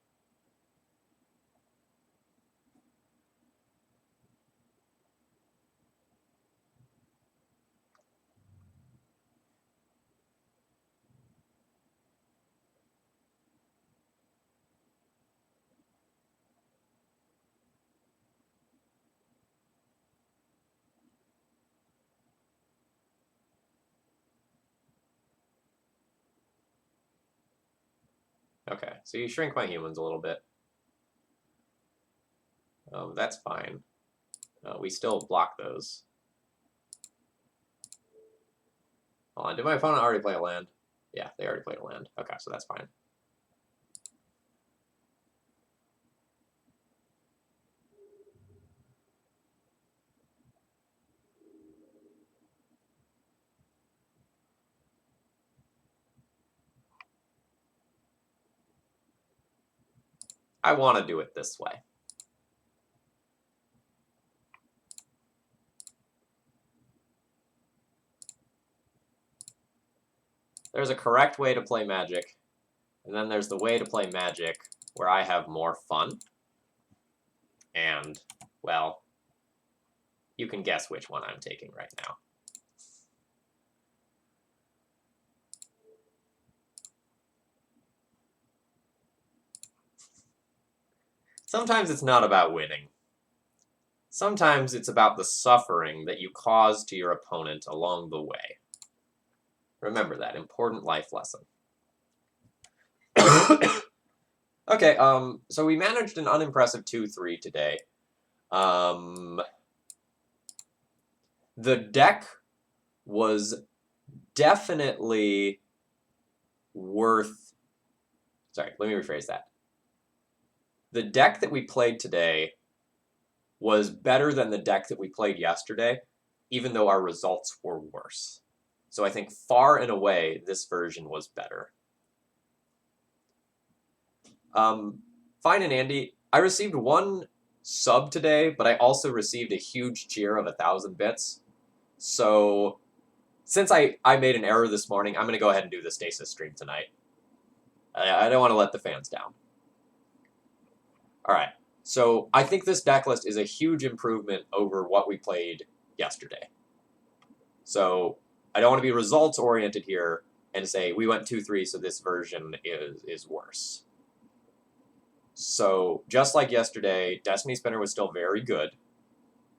S1: Okay, so you shrink my humans a little bit. That's fine. We still block those. Hold on, did my opponent already play a land? Yeah, they already played a land. Okay, so that's fine. I want to do it this way. There's a correct way to play Magic, and then there's the way to play Magic where I have more fun. And, well, you can guess which one I'm taking right now. Sometimes it's not about winning. Sometimes it's about the suffering that you cause to your opponent along the way. Remember that important life lesson. Okay, so we managed an unimpressive 2-3 today. The deck was definitely worth... Sorry, let me rephrase that. The deck that we played today was better than the deck that we played yesterday, even though our results were worse. So I think far and away, this version was better. Fine and Andy, I received 1 sub today, but I also received a huge cheer of 1,000 bits. So since I made an error this morning, I'm going to go ahead and do the Stasis stream tonight. I don't want to let the fans down. All right. So I think this deck list is a huge improvement over what we played yesterday. So I don't want to be results-oriented here, and say, we went 2-3, so this version is worse. So, just like yesterday, Destiny Spinner was still very good.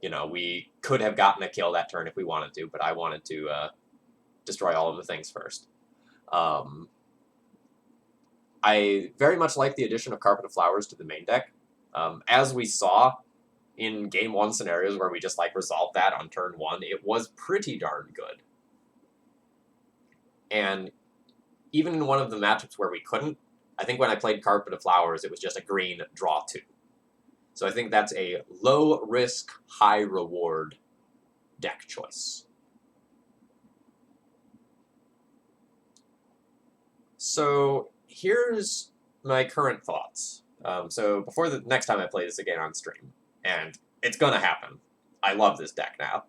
S1: You know, we could have gotten a kill that turn if we wanted to, but I wanted to destroy all of the things first. I very much like the addition of Carpet of Flowers to the main deck. As we saw in Game 1 scenarios where we just, like, resolved that on turn 1, it was pretty darn good. And even in one of the matchups where we couldn't, I think when I played Carpet of Flowers, it was just a green draw 2. So I think that's a low-risk, high-reward deck choice. So here's my current thoughts. So before the next time I play this again on stream, and it's gonna happen. I love this deck now.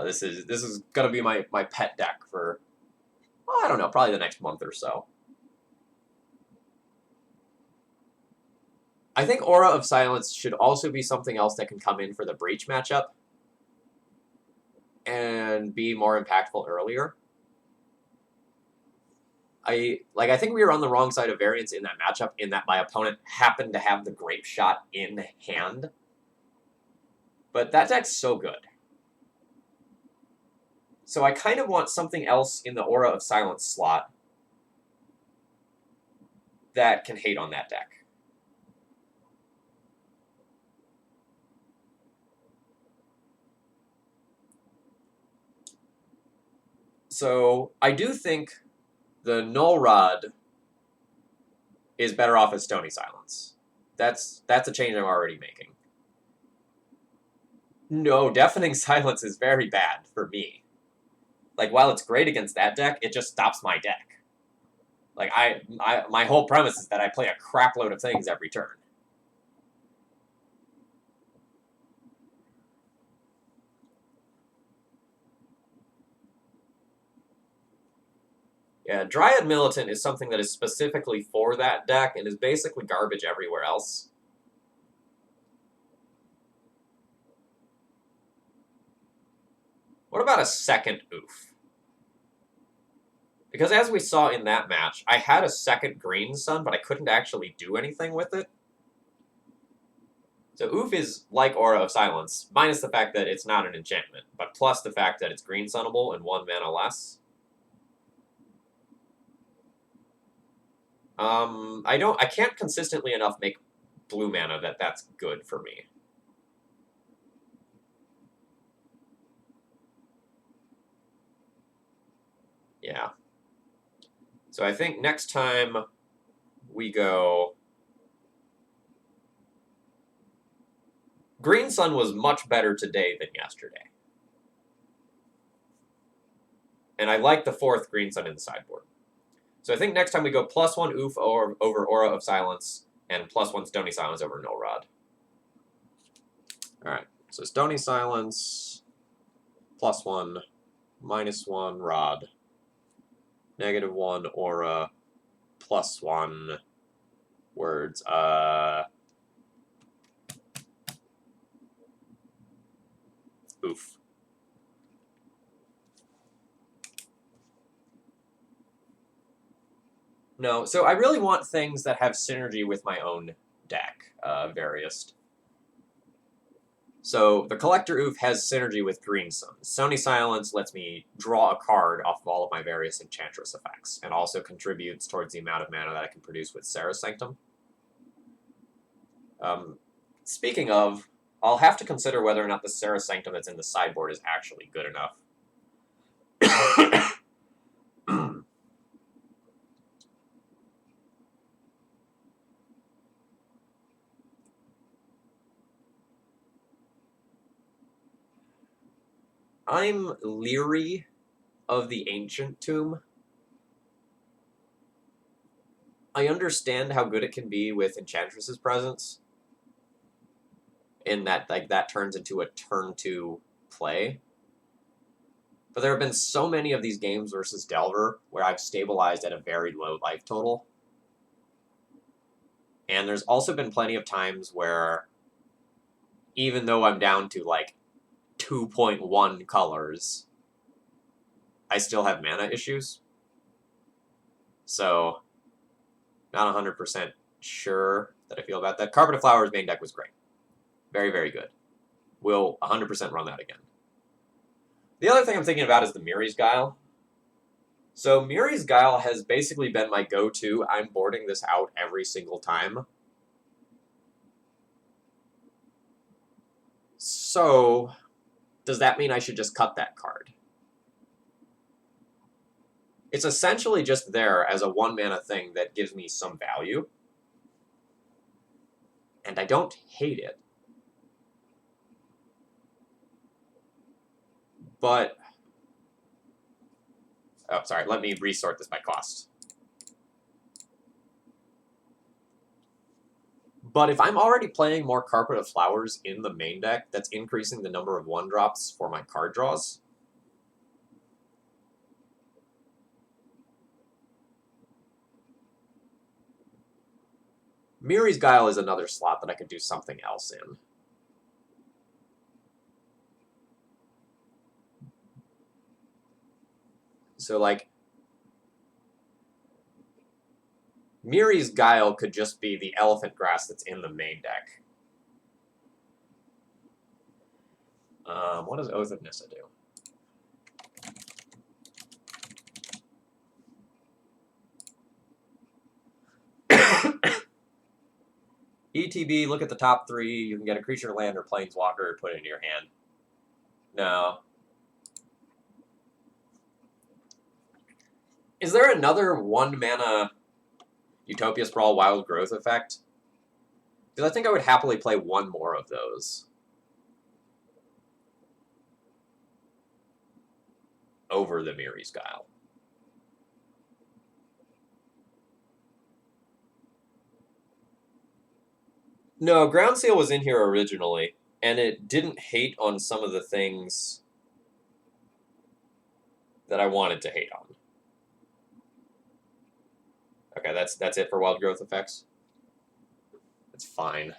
S1: This is gonna be my pet deck for, well, I don't know, probably the next month or so. I think Aura of Silence should also be something else that can come in for the Breach matchup and be more impactful earlier. I think we were on the wrong side of variance in that matchup in that my opponent happened to have the Grape Shot in hand. But that deck's so good. So I kind of want something else in the Aura of Silence slot that can hate on that deck. So I do think the Null Rod is better off as Stony Silence. That's a change I'm already making. No, Deafening Silence is very bad for me. Like, while it's great against that deck, it just stops my deck. Like, my whole premise is that I play a crap load of things every turn. Yeah, Dryad Militant is something that is specifically for that deck and is basically garbage everywhere else. What about a second Oof? Because as we saw in that match, I had a second Green Sun, but I couldn't actually do anything with it. So Oof is like Aura of Silence, minus the fact that it's not an enchantment, but plus the fact that it's Green Sunnable and 1 mana less. I can't consistently enough make blue mana that's good for me. Yeah. So I think next time we go... Green Sun was much better today than yesterday. And I like the 4th Green Sun in the sideboard. So I think next time we go +1 Oof over Aura of Silence and +1 Stony Silence over Null Rod. Alright, so Stony Silence, +1, -1 Rod, -1 Aura, +1 words. Oof. No, so I really want things that have synergy with my own deck, various. So the Collector Oof has synergy with Green Sun. Stony Silence lets me draw a card off of all of my various Enchantress effects, and also contributes towards the amount of mana that I can produce with Serra's Sanctum. Speaking of, I'll have to consider whether or not the Serra's Sanctum that's in the sideboard is actually good enough. I'm leery of the Ancient Tomb. I understand how good it can be with Enchantress's presence, in that that turns into a turn 2 play. But there have been so many of these games versus Delver where I've stabilized at a very low life total. And there's also been plenty of times where, even though I'm down to 2.1 colors, I still have mana issues. So, not 100% sure that I feel about that. Carpet of Flowers main deck was great. Very, very good. We'll 100% run that again. The other thing I'm thinking about is the Miri's Guile. So Miri's Guile has basically been my go-to. I'm boarding this out every single time. So, does that mean I should just cut that card? It's essentially just there as a 1-mana thing that gives me some value. And I don't hate it. But... oh, sorry, let me resort this by cost. But if I'm already playing more Carpet of Flowers in the main deck, that's increasing the number of 1-drops for my card draws. Miri's Guile is another slot that I could do something else in. So, like, Miri's Guile could just be the elephant grass that's in the main deck. What does Oath of Nissa do? ETB, look at the top 3. You can get a creature, land, or planeswalker, put it into your hand. No. Is there another 1-mana Utopia Sprawl Wild Growth effect? Because I think I would happily play one more of those over the Miri's Guile. No, Ground Seal was in here originally, and it didn't hate on some of the things that I wanted to hate on. Okay, that's it for Wild Growth effects. That's fine.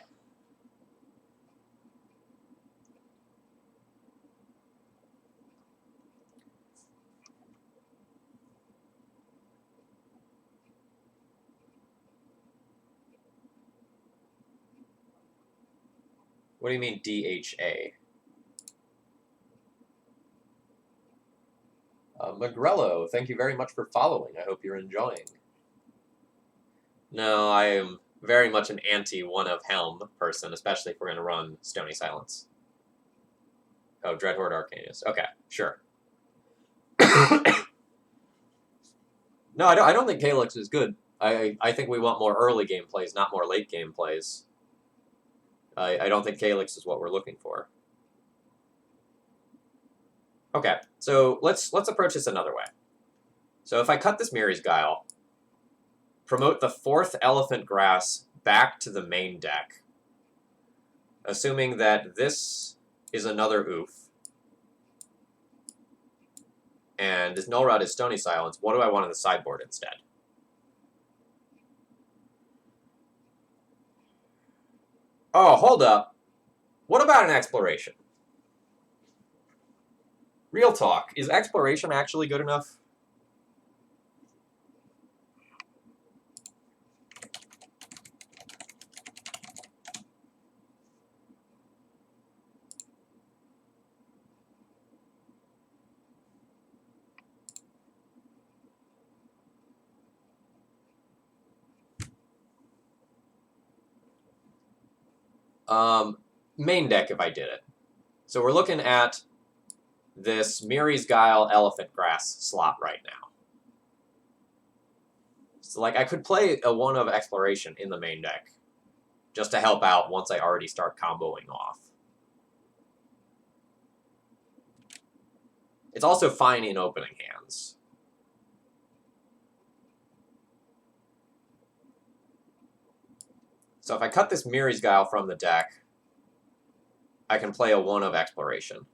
S1: What do you mean DHA? Magrello, thank you very much for following. I hope you're enjoying. No, I am very much an anti-one of Helm person, especially if we're going to run Stony Silence. Oh, Dreadhorde Arcanist. Okay, sure. No, I don't think Calyx is good. I think we want more early game plays, not more late game plays. I don't think Calyx is what we're looking for. Okay, so let's approach this another way. So if I cut this Miri's Guile, promote the 4th Elephant Grass back to the main deck, assuming that this is another oof, and this Null Rod is Stony Silence, what do I want on the sideboard instead? Oh, hold up. What about an Exploration? Real talk, is Exploration actually good enough? Main deck if I did it. So we're looking at this Miri's Guile Elephant Grass slot right now. So, like, I could play a 1 of Exploration in the main deck just to help out once I already start comboing off. It's also fine in opening hands. So if I cut this Miri's Guile from the deck, I can play a 1 of Exploration.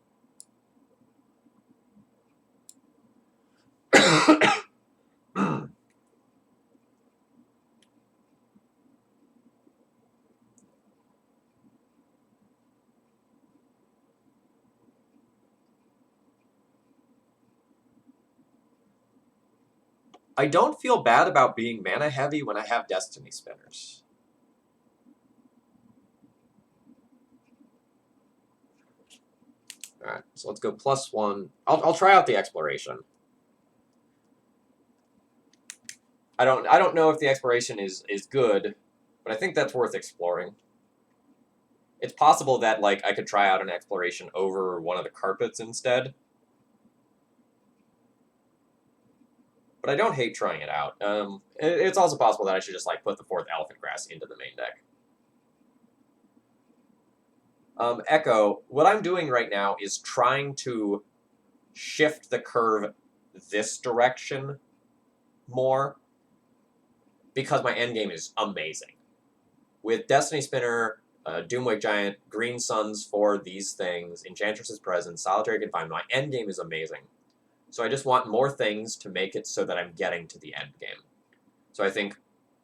S1: I don't feel bad about being mana heavy when I have Destiny Spinners. Alright, so let's go +1. I'll try out the Exploration. I don't know if the Exploration is good, but I think that's worth exploring. It's possible that like I could try out an Exploration over one of the carpets instead. But I don't hate trying it out. It's also possible that I should just like put the 4th Elephant Grass into the main deck. Echo, what I'm doing right now is trying to shift the curve this direction more because my endgame is amazing. With Destiny Spinner, Doomwake Giant, Green Suns for these things, Enchantress's Presence, Solitary Confinement, my endgame is amazing. So I just want more things to make it so that I'm getting to the endgame. So I think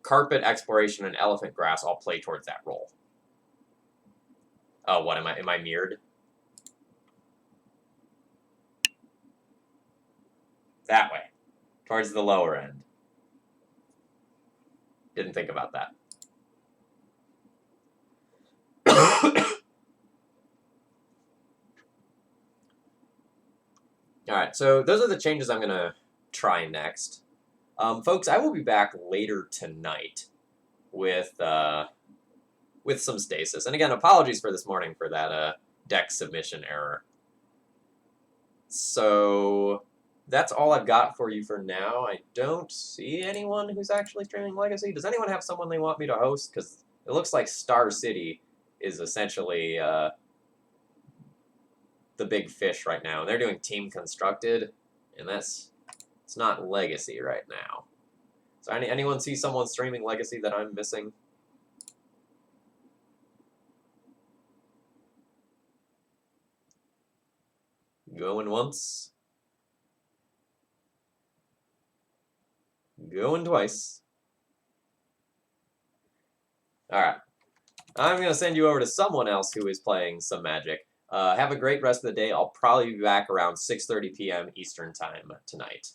S1: Carpet, Exploration, and Elephant Grass all play towards that role. Oh, what am I mirrored? That way. Towards the lower end. Didn't think about that. Alright, so those are the changes I'm going to try next. Folks, I will be back later tonight with some stasis. And again, apologies for this morning for that deck submission error. So that's all I've got for you for now. I don't see anyone who's actually streaming Legacy. Does anyone have someone they want me to host? Because it looks like Star City is essentially the big fish right now. And they're doing Team Constructed, and it's not Legacy right now. So anyone see someone streaming Legacy that I'm missing? Going once. Going twice. Alright. I'm going to send you over to someone else who is playing some Magic. Have a great rest of the day. I'll probably be back around 6:30 p.m. Eastern Time tonight.